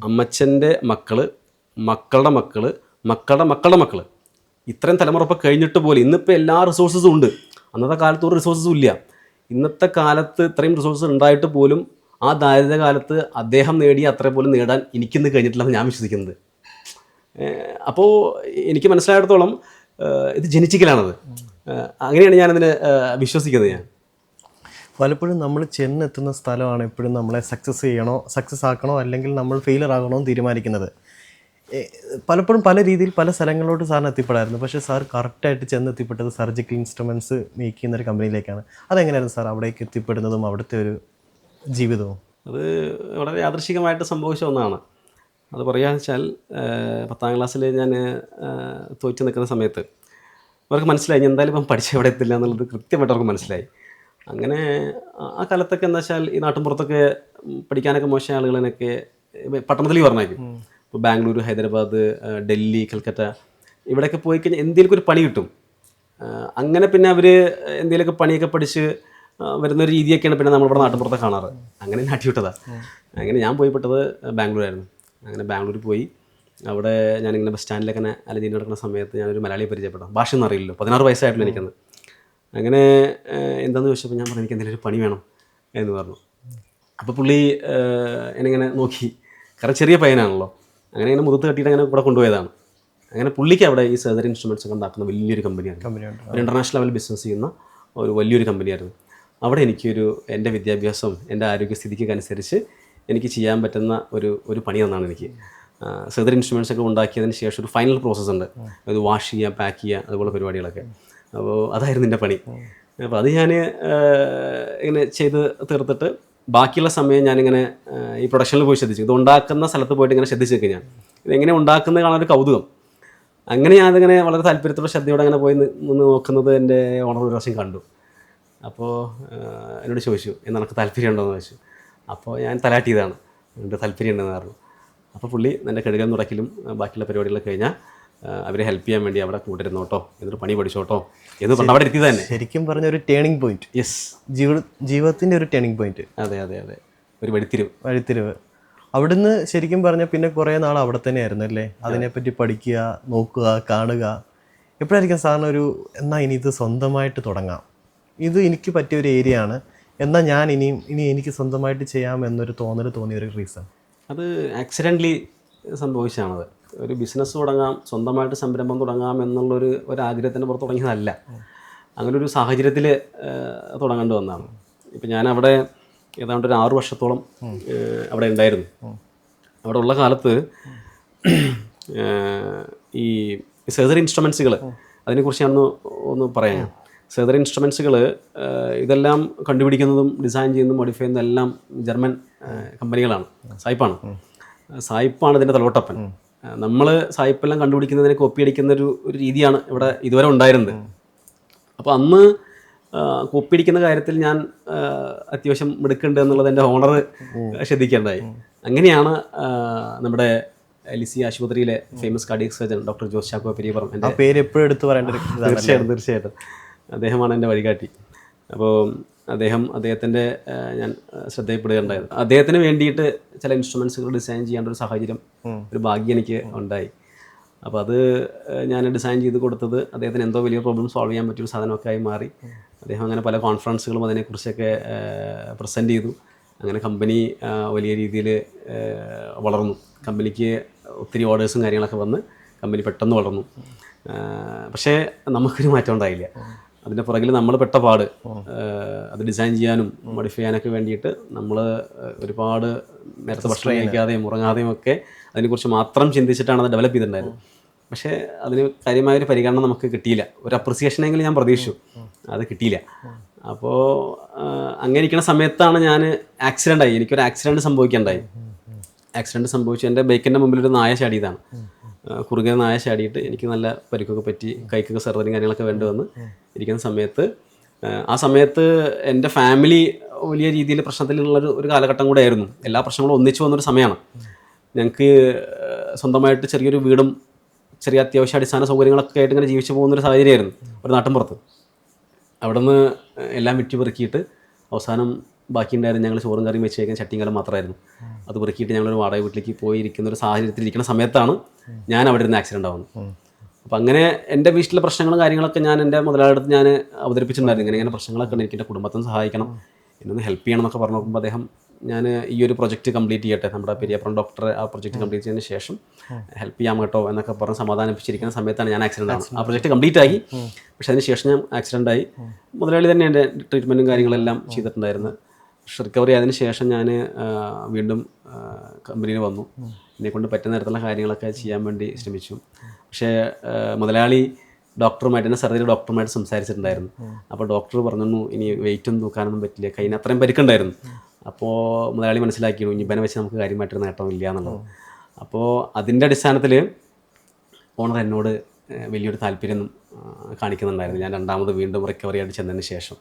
അമ്മച്ചൻ്റെ മക്കളുടെ മക്കൾ ഇത്രയും തലമുറ ഇപ്പോൾ കഴിഞ്ഞിട്ട് പോലും ഇന്നിപ്പോൾ എല്ലാ റിസോഴ്സസും ഉണ്ട്. അന്നത്തെ കാലത്ത് ഒരു റിസോഴ്സസും ഇല്ല. ഇന്നത്തെ കാലത്ത് ഇത്രയും റിസോഴ്സസ് ഉണ്ടായിട്ട് പോലും ആ ദാരിദ്ര്യകാലത്ത് അദ്ദേഹം നേടിയ അത്ര പോലും നേടാൻ എനിക്കിന്ന് കഴിഞ്ഞിട്ടില്ലെന്ന് ഞാൻ വിശ്വസിക്കുന്നത്. അപ്പോൾ എനിക്ക് മനസ്സിലായിടത്തോളം ഇത് ജനിറ്റിക്കലാണത്. അങ്ങനെയാണ് ഞാനതിനെ വിശ്വസിക്കുന്നത്. ഞാൻ പലപ്പോഴും നമ്മൾ ചെന്നെത്തുന്ന സ്ഥലമാണ് എപ്പോഴും നമ്മളെ സക്സസ് ആക്കണോ അല്ലെങ്കിൽ നമ്മൾ ഫെയിലർ ആകണോ എന്ന് തീരുമാനിക്കുന്നത്. പലപ്പോഴും പല രീതിയിൽ പല സ്ഥലങ്ങളിലോട്ട് സാറിന് എത്തിപ്പെടായിരുന്നു. പക്ഷേ സാർ കറക്റ്റായിട്ട് ചെന്നെത്തിപ്പെട്ടത് സർജിക്കൽ ഇൻസ്ട്രുമെൻറ്റ്സ് മേക്ക് ചെയ്യുന്നൊരു കമ്പനിയിലേക്കാണ്. അതെങ്ങനെയായിരുന്നു സാർ അവിടേക്ക് എത്തിപ്പെടുന്നതും അവിടുത്തെ ഒരു ജീവിതവും? അത് വളരെ യാദൃശ്ചികമായിട്ട് സംഭവിച്ച ഒന്നാണ്. അത് പറയുകയെന്ന് വെച്ചാൽ 10ാം ക്ലാസ്സിൽ ഞാൻ തോറ്റ് നിൽക്കുന്ന സമയത്ത് അവർക്ക് മനസ്സിലായി ഞാൻ എന്തായാലും ഇപ്പം പഠിച്ച എവിടെ എത്തില്ല എന്നുള്ളത് കൃത്യമായിട്ട് അവർക്ക് മനസ്സിലായി. അങ്ങനെ ആ കാലത്തൊക്കെ എന്താ വെച്ചാൽ ഈ നാട്ടിൻപുറത്തൊക്കെ പഠിക്കാനൊക്കെ മോശം ആളുകളെയൊക്കെ പട്ടണത്തിലേക്ക് പറഞ്ഞേക്കും. ഇപ്പോൾ ബാംഗ്ലൂർ, ഹൈദരാബാദ്, ഡൽഹി, കൽക്കട്ട ഇവിടെയൊക്കെ പോയി കഴിഞ്ഞാൽ എന്തെങ്കിലുമൊക്കെ ഒരു പണി കിട്ടും. അങ്ങനെ പിന്നെ അവർ എന്തെങ്കിലുമൊക്കെ പണിയൊക്കെ പഠിച്ച് വരുന്നൊരു രീതിയൊക്കെയാണ് പിന്നെ നമ്മളിവിടെ നാട്ടിൻപുറത്തെ കാണാറ്. അങ്ങനെ നാട്ടി വിട്ടതാണ്. അങ്ങനെ ഞാൻ പോയിപ്പെട്ടത് ബാംഗ്ലൂരായിരുന്നു. അങ്ങനെ ബാംഗ്ലൂർ പോയി അവിടെ ഞാനിങ്ങനെ ബസ് സ്റ്റാൻഡിലൊക്കെ അലഞ്ഞു നടക്കുന്ന സമയത്ത് ഞാനൊരു മലയാളിയെ പരിചയപ്പെട്ടു. ഭാഷയൊന്നും അറിയില്ലല്ലോ, 16 വയസ്സായിട്ടില്ല എനിക്കന്ന്. അങ്ങനെ എന്താണെന്ന് ചോദിച്ചപ്പോൾ ഞാൻ പറഞ്ഞു എനിക്ക് എന്തെങ്കിലും ഒരു പണി വേണം എന്ന് പറഞ്ഞു. അപ്പോൾ പുള്ളി എന്നിങ്ങനെ നോക്കി, കാരണം ചെറിയ പയ്യനാണല്ലോ. അങ്ങനെ ഇങ്ങനെ മുഖത്ത് കെട്ടിയിട്ട് അങ്ങനെ ഇവിടെ കൊണ്ടുപോയതാണ്. അങ്ങനെ പുള്ളിക്ക് അവിടെ ഈ സർജറി ഇൻസ്ട്രുമെൻറ്റ്സ് ഒക്കെ ഉണ്ടാക്കുന്ന വലിയൊരു കമ്പനിയാണ്. ഒരു ഇൻ്റർനാഷണൽ ലെവൽ ബിസിനസ് ചെയ്യുന്ന ഒരു വലിയൊരു കമ്പനിയായിരുന്നു. അവിടെ എൻ്റെ വിദ്യാഭ്യാസം എൻ്റെ ആരോഗ്യസ്ഥിതിക്ക് അനുസരിച്ച് എനിക്ക് ചെയ്യാൻ പറ്റുന്ന ഒരു പണി തന്നാണ് എനിക്ക്. സർജറി ഇൻസ്ട്രുമെൻറ്റ്സ് ഒക്കെ ഉണ്ടാക്കിയതിന് ശേഷം ഒരു ഫൈനൽ പ്രോസസ്സ് ഉണ്ട്, അത് വാഷ് ചെയ്യുക, പാക്ക് ചെയ്യുക, അതുപോലെ പരിപാടികളൊക്കെ. അപ്പോൾ അതായിരുന്നു എൻ്റെ പണി. അപ്പോൾ അത് ഞാൻ ഇങ്ങനെ ചെയ്ത് തീർത്തിട്ട് ബാക്കിയുള്ള സമയം ഞാനിങ്ങനെ ഈ പ്രൊഡക്ഷനിൽ പോയി ശ്രദ്ധിച്ചു. ഇത് ഉണ്ടാക്കുന്ന സ്ഥലത്ത് പോയിട്ട് ഇങ്ങനെ ശ്രദ്ധിച്ച് നിൽക്കുക. ഞാൻ ഇതെങ്ങനെ ഉണ്ടാക്കുന്നത് കാണാനൊരു കൗതുകം. അങ്ങനെ ഞാനതിങ്ങനെ വളരെ താല്പര്യത്തോടെ ശ്രദ്ധയോടെ അങ്ങനെ പോയി നിന്ന് നോക്കുന്നത് എൻ്റെ ഓണർ ഒരു പ്രാവശ്യം കണ്ടു. അപ്പോൾ എന്നോട് ചോദിച്ചു നിനക്ക് താല്പര്യമുണ്ടോ എന്ന് ചോദിച്ചു. അപ്പോൾ ഞാൻ തലാട്ടിയതാണ്, എൻ്റെ താല്പര്യമുണ്ടെന്ന് പറഞ്ഞു. അപ്പോൾ പുള്ളി എൻ്റെ കഴുകൽ തുടക്കലും ബാക്കിയുള്ള പരിപാടികളൊക്കെ കഴിഞ്ഞാൽ അവരെ ഹെൽപ്പ് ചെയ്യാൻ വേണ്ടി അവിടെ കൂട്ടിരുന്നോട്ടോ, എന്നിട്ട് പണി പഠിച്ചോട്ടോ എന്ന് പറഞ്ഞാൽ അവിടെ എത്തിയത് തന്നെ ശരിക്കും പറഞ്ഞ ഒരു ടേണിംഗ് പോയിന്റ്. യെസ്, ജീവിതത്തിൻ്റെ ഒരു ടേണിംഗ് പോയിന്റ്. അതെ അതെ അതെ, ഒരു വഴിത്തിരിവ്. അവിടുന്ന് ശരിക്കും പറഞ്ഞാൽ പിന്നെ കുറേ നാൾ അവിടെ തന്നെ ആയിരുന്നു അല്ലേ? അതിനെപ്പറ്റി പഠിക്കുക, നോക്കുക, കാണുക. എപ്പോഴായിരിക്കും സാറിന് ഒരു എന്നാൽ ഇനി ഇത് സ്വന്തമായിട്ട് തുടങ്ങാം, ഇത് എനിക്ക് പറ്റിയ ഒരു ഏരിയ ആണ്, എന്നാൽ ഞാൻ ഇനി എനിക്ക് സ്വന്തമായിട്ട് ചെയ്യാം എന്നൊരു തോന്നിയ ഒരു റീസൺ? അത് ആക്സിഡൻ്റലി സംഭവിച്ചതാണത്. ഒരു ബിസിനസ് തുടങ്ങാം, സ്വന്തമായിട്ട് സംരംഭം തുടങ്ങാം എന്നുള്ളൊരു ആഗ്രഹത്തിൻ്റെ പുറത്ത് തുടങ്ങിയതല്ല. അങ്ങനെ ഒരു സാഹചര്യത്തിൽ തുടങ്ങേണ്ടി വന്നതാണ്. ഇപ്പം ഞാനവിടെ ഏതാണ്ട് ഒരു 6 വർഷത്തോളം അവിടെ ഉണ്ടായിരുന്നു. അവിടെ ഉള്ള കാലത്ത് ഈ സർജറി ഇൻസ്ട്രുമെൻസുകൾ, അതിനെക്കുറിച്ച് ഒന്ന് പറയാം. സർജറി ഇൻസ്ട്രുമെൻസുകൾ ഇതെല്ലാം കണ്ടുപിടിക്കുന്നതും ഡിസൈൻ ചെയ്യുന്നതും മോഡിഫൈ ചെയ്യുന്നതും എല്ലാം ജർമ്മൻ കമ്പനികളാണ്. സായിപ്പാണ് ഇതിൻ്റെ തലോട്ടപ്പൻ. നമ്മൾ സായിപ്പെല്ലാം കണ്ടുപിടിക്കുന്നതിനെ കോപ്പി അടിക്കുന്ന ഒരു രീതിയാണ് ഇവിടെ ഇതുവരെ ഉണ്ടായിരുന്നത്. അപ്പോൾ അന്ന് കോപ്പി അടിക്കുന്ന കാര്യത്തിൽ ഞാൻ അത്യാവശ്യം മിടുക്കുന്നുണ്ട് എന്നുള്ളത് എൻ്റെ ഓണർ ശ്രദ്ധിക്കേണ്ടായി. അങ്ങനെയാണ് നമ്മുടെ ലിസി ആശുപത്രിയിലെ famous cardiac surgeon doctor Jose Chacko Periyapuram, എൻ്റെ പേര് എപ്പോഴും എടുത്ത് പറയേണ്ട തീർച്ചയായിട്ടും അദ്ദേഹമാണ് എൻ്റെ വഴികാട്ടി. അപ്പോൾ അദ്ദേഹത്തിൻ്റെ ഞാൻ ശ്രദ്ധയിൽപ്പെടുകയുണ്ടായത്. അദ്ദേഹത്തിന് വേണ്ടിയിട്ട് ചില ഇൻസ്ട്രുമെൻസുകൾ ഡിസൈൻ ചെയ്യേണ്ട ഒരു സാഹചര്യം, ഒരു ഭാഗ്യം എനിക്ക് ഉണ്ടായി. അപ്പോൾ അത് ഞാൻ ഡിസൈൻ ചെയ്ത് കൊടുത്തത് അദ്ദേഹത്തിന് എന്തോ വലിയ പ്രോബ്ലം സോൾവ് ചെയ്യാൻ പറ്റിയൊരു സാധനമൊക്കെ ആയി മാറി. അദ്ദേഹം അങ്ങനെ പല കോൺഫറൻസുകളും അതിനെക്കുറിച്ചൊക്കെ പ്രസൻറ്റ് ചെയ്തു. അങ്ങനെ കമ്പനി വലിയ രീതിയിൽ വളർന്നു. കമ്പനിക്ക് ഒത്തിരി ഓർഡേഴ്സും കാര്യങ്ങളൊക്കെ വന്ന് കമ്പനി പെട്ടെന്ന് വളർന്നു. പക്ഷേ നമുക്കൊരു മാറ്റം ഉണ്ടായില്ല. അതിൻ്റെ പുറകിൽ നമ്മൾ പെട്ട പാട്, അത് ഡിസൈൻ ചെയ്യാനും മോഡിഫൈ ചെയ്യാനൊക്കെ വേണ്ടിയിട്ട് നമ്മൾ ഒരുപാട് നേരത്തെ ഭക്ഷണം കഴിക്കാതെയും ഉറങ്ങാതെയും ഒക്കെ അതിനെക്കുറിച്ച് മാത്രം ചിന്തിച്ചിട്ടാണ് അത് ഡെവലപ്പ് ചെയ്തിട്ടുണ്ടായിരുന്നത്. പക്ഷേ അതിന് കാര്യമായൊരു പരിഗണന നമുക്ക് കിട്ടിയില്ല. ഒരു അപ്രിസിയേഷനെങ്കിലും ഞാൻ പ്രതീക്ഷിച്ചു, അത് കിട്ടിയില്ല. അപ്പോൾ അങ്ങനെ ഇരിക്കുന്ന സമയത്താണ് ഞാൻ ആക്സിഡൻ്റായി. എനിക്കൊരു ആക്സിഡൻറ്റ് സംഭവിക്കുകയുണ്ടായി. ആക്സിഡൻറ്റ് സംഭവിച്ചു എൻ്റെ ബൈക്കിൻ്റെ മുമ്പിലൊരു നായ ചാടിയതാണ്. കുറുകെ നായ ചാടിയിട്ട് എനിക്ക് നല്ല പരിക്കൊക്കെ പറ്റി, കൈക്കൊക്കെ സർജറിയും കാര്യങ്ങളൊക്കെ വേണ്ടി വന്ന് ഇരിക്കുന്ന സമയത്ത്, ആ സമയത്ത് എൻ്റെ ഫാമിലി വലിയ രീതിയിൽ പ്രശ്നത്തിലുള്ള ഒരു കാലഘട്ടം കൂടെ ആയിരുന്നു. എല്ലാ പ്രശ്നങ്ങളും ഒന്നിച്ചു വന്നൊരു സമയമാണ്. ഞങ്ങൾക്ക് സ്വന്തമായിട്ട് ചെറിയൊരു വീടും ചെറിയ അത്യാവശ്യ അടിസ്ഥാന സൗകര്യങ്ങളൊക്കെ ആയിട്ട് ഇങ്ങനെ ജീവിച്ചു പോകുന്നൊരു സാഹചര്യമായിരുന്നു ഒരു നാട്ടിൻപുറത്ത്. അവിടെ നിന്ന് എല്ലാം വിറ്റ് പെറുക്കിയിട്ട് അവസാനം ബാക്കി ഉണ്ടായിരുന്നു ഞങ്ങൾ ചോറും കറിയും വെച്ച് കഴിക്കാൻ ചട്ടിയും കലം മാത്രമായിരുന്നു. അത് പെറുക്കിയിട്ട് ഞങ്ങളൊരു വാടക വീട്ടിലേക്ക് പോയി ഇരിക്കുന്ന ഒരു സാഹചര്യത്തിൽ ഇരിക്കുന്ന സമയത്താണ് ഞാൻ അവിടെ ഇരുന്ന് ആക്സിഡൻ്റ് ആവുന്നത്. അപ്പോൾ അങ്ങനെ എൻ്റെ വീട്ടിലെ പ്രശ്നങ്ങളും കാര്യങ്ങളൊക്കെ ഞാൻ എൻ്റെ മുതലാളിയടുത്ത് ഞാൻ അവതരിപ്പിച്ചിട്ടുണ്ടായിരുന്നു. ഇങ്ങനെ പ്രശ്നങ്ങളൊക്കെ ഉണ്ട്, എനിക്ക് എൻ്റെ കുടുംബത്തിന് സഹായിക്കണം, എന്നൊന്ന് ഹെൽപ്പ് ചെയ്യണം എന്നൊക്കെ പറഞ്ഞു നോക്കുമ്പോൾ അദ്ദേഹം ഞാൻ ഈ ഒരു പ്രൊജക്റ്റ് കംപ്ലീറ്റ് ചെയ്യട്ടെ, നമ്മുടെ പെരിയപ്പുറം ഡോക്ടർ ആ പ്രൊജക്റ്റ് കംപ്ലീറ്റ് ചെയ്തതിന് ശേഷം ഹെൽപ്പ് ചെയ്യാൻ കേട്ടോ എന്നൊക്കെ പറഞ്ഞ് സമാധാനിപ്പിച്ചിരിക്കുന്ന സമയത്താണ് ഞാൻ ആക്സിഡൻ്റ് ആണ്. ആ പ്രൊജക്റ്റ് കംപ്ലീറ്റ് ആയി, പക്ഷേ അതിന് ശേഷം ഞാൻ ആക്സിഡൻ്റ് ആയി. മുതലാളി തന്നെ എൻ്റെ ട്രീറ്റ്മെൻറ്റും കാര്യങ്ങളെല്ലാം ചെയ്തിട്ടുണ്ടായിരുന്നു. റിക്കവറി ആയതിനു ശേഷം ഞാൻ വീണ്ടും കമ്പനിയിൽ വന്നു. എന്നെക്കൊണ്ട് പറ്റുന്ന തരത്തിലുള്ള കാര്യങ്ങളൊക്കെ ചെയ്യാൻ വേണ്ടി ശ്രമിച്ചു. പക്ഷേ മുതലാളി ഡോക്ടറുമായിട്ട്, എൻ്റെ സർജറി ഡോക്ടറുമായിട്ട് സംസാരിച്ചിട്ടുണ്ടായിരുന്നു. അപ്പോൾ ഡോക്ടർ പറഞ്ഞു ഇനി വെയിറ്റൊന്നും തൂക്കാനൊന്നും പറ്റില്ല, കയ്യിന് അത്രയും പരിക്കുണ്ടായിരുന്നു. അപ്പോൾ മുതലാളി മനസ്സിലാക്കിയിരുന്നു ഇനി ഇവനെ വെച്ച് നമുക്ക് കാര്യമായിട്ടൊരു നേട്ടമില്ല എന്നുള്ളത്. അപ്പോൾ അതിൻ്റെ അടിസ്ഥാനത്തിൽ ഓണർ എന്നോട് വലിയൊരു താല്പര്യം കാണിക്കുന്നുണ്ടായിരുന്നു. ഞാൻ രണ്ടാമത് വീണ്ടും റിക്കവറി ആയിട്ട് ചെന്നതിന് ശേഷം.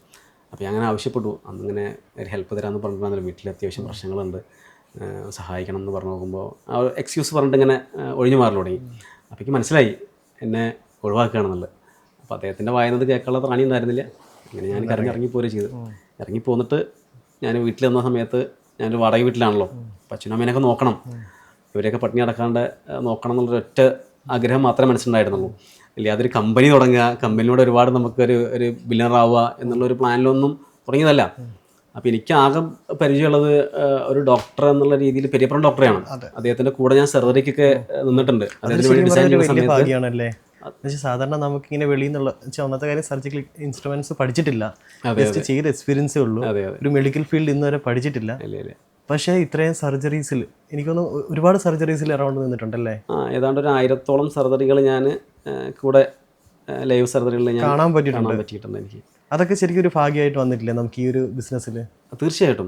അപ്പോൾ ഞാൻ അങ്ങനെ ആവശ്യപ്പെട്ടു. അന്നിങ്ങനെ ഒരു ഹെൽപ്പ് തരാമെന്ന് പറഞ്ഞിട്ടുണ്ടെങ്കിൽ വീട്ടിൽ അത്യാവശ്യം പ്രശ്നങ്ങളുണ്ട്, സഹായിക്കണം എന്ന് പറഞ്ഞു നോക്കുമ്പോൾ ആ എക്സ്ക്യൂസ് പറഞ്ഞിട്ട് ഇങ്ങനെ ഒഴിഞ്ഞു മാറി തുടങ്ങി. അപ്പോൾ എനിക്ക് മനസ്സിലായി എന്നെ ഒഴിവാക്കുകയാണെന്നുള്ളത്. അപ്പോൾ അദ്ദേഹത്തിൻ്റെ വായനത് കേൾക്കാനുള്ള ത്രാണി ഉണ്ടായിരുന്നില്ല. അങ്ങനെ ഞാൻ ഇറങ്ങിപ്പോരുക ചെയ്തു. ഇറങ്ങിപ്പോന്നിട്ട് ഞാൻ വീട്ടിൽ വന്ന സമയത്ത് ഞാനൊരു വാടക വീട്ടിലാണല്ലോ, അപ്പോൾ അച്ഛനും അമ്മേനൊക്കെ നോക്കണം, ഇവരെയൊക്കെ പട്ടിണി അടക്കാണ്ട് നോക്കണം എന്നുള്ളൊരൊറ്റ ആഗ്രഹം മാത്രമേ മനസ്സിലുണ്ടായിരുന്നുള്ളൂ. ഇല്ല അതൊരു കമ്പനി തുടങ്ങുക, കമ്പനിയോട് ഒരുപാട് നമുക്കൊരു ബില്യണറാവുക എന്നുള്ളൊരു പ്ലാനിലൊന്നും തുടങ്ങിയതല്ല. അപ്പോൾ എനിക്ക് ആകെ പരിചയമുള്ളത് ഒരു ഡോക്ടർ എന്നുള്ള രീതിയിൽ പെരിയപ്പുറം ഡോക്ടറെയാണ്. അദ്ദേഹത്തിൻ്റെ കൂടെ ഞാൻ സർജറിക്കൊക്കെ നിന്നിട്ടുണ്ട്. സാധാരണ നമുക്കിങ്ങനെ വെളിയിൽ നിന്നുള്ള ഒന്നാമത്തെ കാര്യം സർജിക്കൽ ഇൻസ്ട്രുമെന്റ്സ് പഠിച്ചിട്ടില്ല, ജസ്റ്റ് ചെയ്ത എക്സ്പീരിയൻസേ ഉള്ളൂ. ഒരു മെഡിക്കൽ ഫീൽഡ് ഇന്ന് വരെ പഠിച്ചിട്ടില്ല. പക്ഷേ ഇത്രയും സർജറീസിൽ എനിക്കൊന്ന് ഒരുപാട് സർജറീസിൽ അറൗണ്ട് നിന്നിട്ടുണ്ടല്ലേ? ഏതാണ്ട് ഒരു 1000-ഓളം സർജറികൾ ഞാൻ കൂടെ ലൈവ് സർജറികളിൽ ഞാൻ കാണാൻ പറ്റിയിട്ടുണ്ട് എനിക്ക്. അതൊക്കെ ശരിക്കും ഒരു ഭാഗ്യമായിട്ട് വന്നിട്ടില്ലേ നമുക്ക് ഈ ഒരു ബിസിനസ്സിൽ? തീർച്ചയായിട്ടും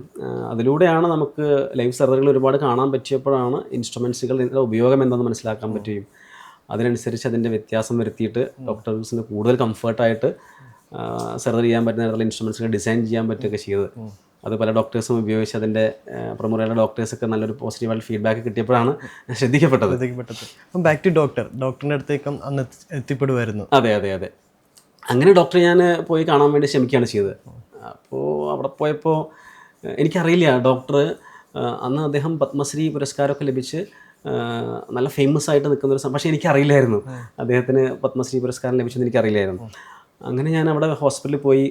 അതിലൂടെയാണ് നമുക്ക് ലൈവ് സർജറികൾ ഒരുപാട് കാണാൻ പറ്റിയപ്പോഴാണ് ഇൻസ്ട്രുമെൻസുകളുടെ ഉപയോഗം എന്താണെന്ന് മനസ്സിലാക്കാൻ പറ്റുകയും അതിനനുസരിച്ച് അതിൻ്റെ വ്യത്യാസം വരുത്തിയിട്ട് ഡോക്ടേഴ്സിന് കൂടുതൽ കംഫർട്ടായിട്ട് സർജറി ചെയ്യാൻ പറ്റുന്ന തരത്തിലുള്ള ഇൻസ്ട്രുമെൻറ്റ്സ് ഡിസൈൻ ചെയ്യാൻ പറ്റുകയൊക്കെ ചെയ്തത്. അത് പല ഡോക്ടേഴ്സും ഉപയോഗിച്ച് അതിൻ്റെ പ്രമുഖരുടെ ഡോക്ടേഴ്സൊക്കെ നല്ലൊരു പോസിറ്റീവായിട്ട് ഫീഡ്ബാക്ക് കിട്ടിയപ്പോഴാണ് ശ്രദ്ധിക്കപ്പെട്ടത്. അപ്പം ബാക്ക് ടു ഡോക്ടറിൻ്റെ അടുത്തേക്കും അന്ന് എത്തിപ്പെടുമായിരുന്നു. അതെ. അങ്ങനെ ഡോക്ടറെ ഞാൻ പോയി കാണാൻ വേണ്ടി ശ്രമിക്കുകയാണ് ചെയ്തത്. അപ്പോൾ അവിടെ പോയപ്പോൾ എനിക്കറിയില്ല ഡോക്ടർ അന്ന് അദ്ദേഹം പത്മശ്രീ പുരസ്കാരമൊക്കെ ലഭിച്ച് നല്ല ഫേമസ് ആയിട്ട് നിൽക്കുന്ന ഒരു പക്ഷേ എനിക്കറിയില്ലായിരുന്നു അദ്ദേഹത്തിന് പത്മശ്രീ പുരസ്കാരം ലഭിച്ചെന്ന് എനിക്കറിയില്ലായിരുന്നു. അങ്ങനെ ഞാൻ അവിടെ ഹോസ്പിറ്റലിൽ പോയി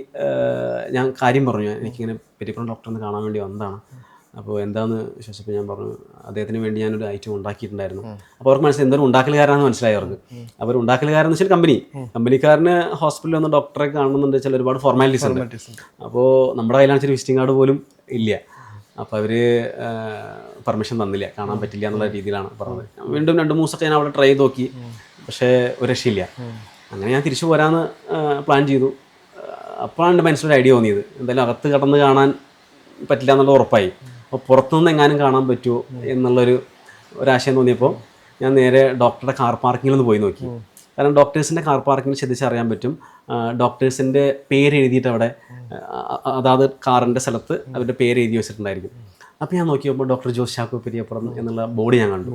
ഞാൻ കാര്യം പറഞ്ഞു, എനിക്കിങ്ങനെ പെരിപ്പുറം ഡോക്ടറിനെ കാണാൻ വേണ്ടി വന്നതാണ്. അപ്പോൾ എന്താണെന്ന് ചോദിച്ചപ്പോൾ ഞാൻ പറഞ്ഞു അദ്ദേഹത്തിന് വേണ്ടി ഞാനൊരു ഐറ്റം ഉണ്ടാക്കിയിട്ടുണ്ടായിരുന്നു. അപ്പോൾ അവർക്ക് മനസ്സിലായി എന്തൊരു ഉണ്ടാക്കലുകാരാണെന്ന് മനസ്സിലായി അവർക്ക്. അവർ ഉണ്ടാക്കലുകാരെന്ന് വെച്ചാൽ കമ്പനിക്കാരന് ഹോസ്പിറ്റലിൽ വന്ന് ഡോക്ടറെ കാണുന്നുണ്ട് വെച്ചാൽ ഒരുപാട് ഫോർമാലിറ്റീസ് ഉണ്ട്. അപ്പോൾ നമ്മുടെ കയ്യിലാണെന്ന് വെച്ചാൽ വിസിറ്റിംഗ് കാർഡ് പോലും ഇല്ല. അപ്പോൾ അവർ പെർമിഷൻ തന്നില്ല, കാണാൻ പറ്റില്ല എന്നുള്ള രീതിയിലാണ് പറഞ്ഞത്. വീണ്ടും 2-3 ദിവസമൊക്കെ ഞാൻ അവിടെ ട്രൈ ചെയ്ത് നോക്കി, പക്ഷേ ഒരു രക്ഷയില്ല. അങ്ങനെ ഞാൻ തിരിച്ചു പോരാന്ന് പ്ലാൻ ചെയ്തു. അപ്പോഴാണ് എൻ്റെ മനസ്സിലൊരു ഐഡിയ തോന്നിയത്, എന്തായാലും അകത്ത് കടന്ന് കാണാൻ പറ്റില്ല എന്നുള്ളത് ഉറപ്പായി. അപ്പോൾ പുറത്തുനിന്ന് എങ്ങാനും കാണാൻ പറ്റുമോ ഒരാശയം തോന്നിയപ്പോൾ ഞാൻ നേരെ ഡോക്ടറുടെ കാർ പാർക്കിങ്ങിൽ ഒന്ന് പോയി നോക്കി. കാരണം ഡോക്ടേഴ്സിൻ്റെ കാർ പാർക്കിങ്ങിൽ ശ്രദ്ധിച്ചറിയാൻ പറ്റും, ഡോക്ടേഴ്സിൻ്റെ പേര് എഴുതിയിട്ട് അവിടെ അതാത് കാറിൻ്റെ സ്ഥലത്ത് അവരുടെ പേര് എഴുതി വെച്ചിട്ടുണ്ടായിരിക്കും. അപ്പോൾ ഞാൻ നോക്കിയപ്പോൾ ഡോക്ടർ ജോസ് ചാക്കോ പെരിയപ്പുറം എന്നുള്ള ബോർഡ് ഞാൻ കണ്ടു.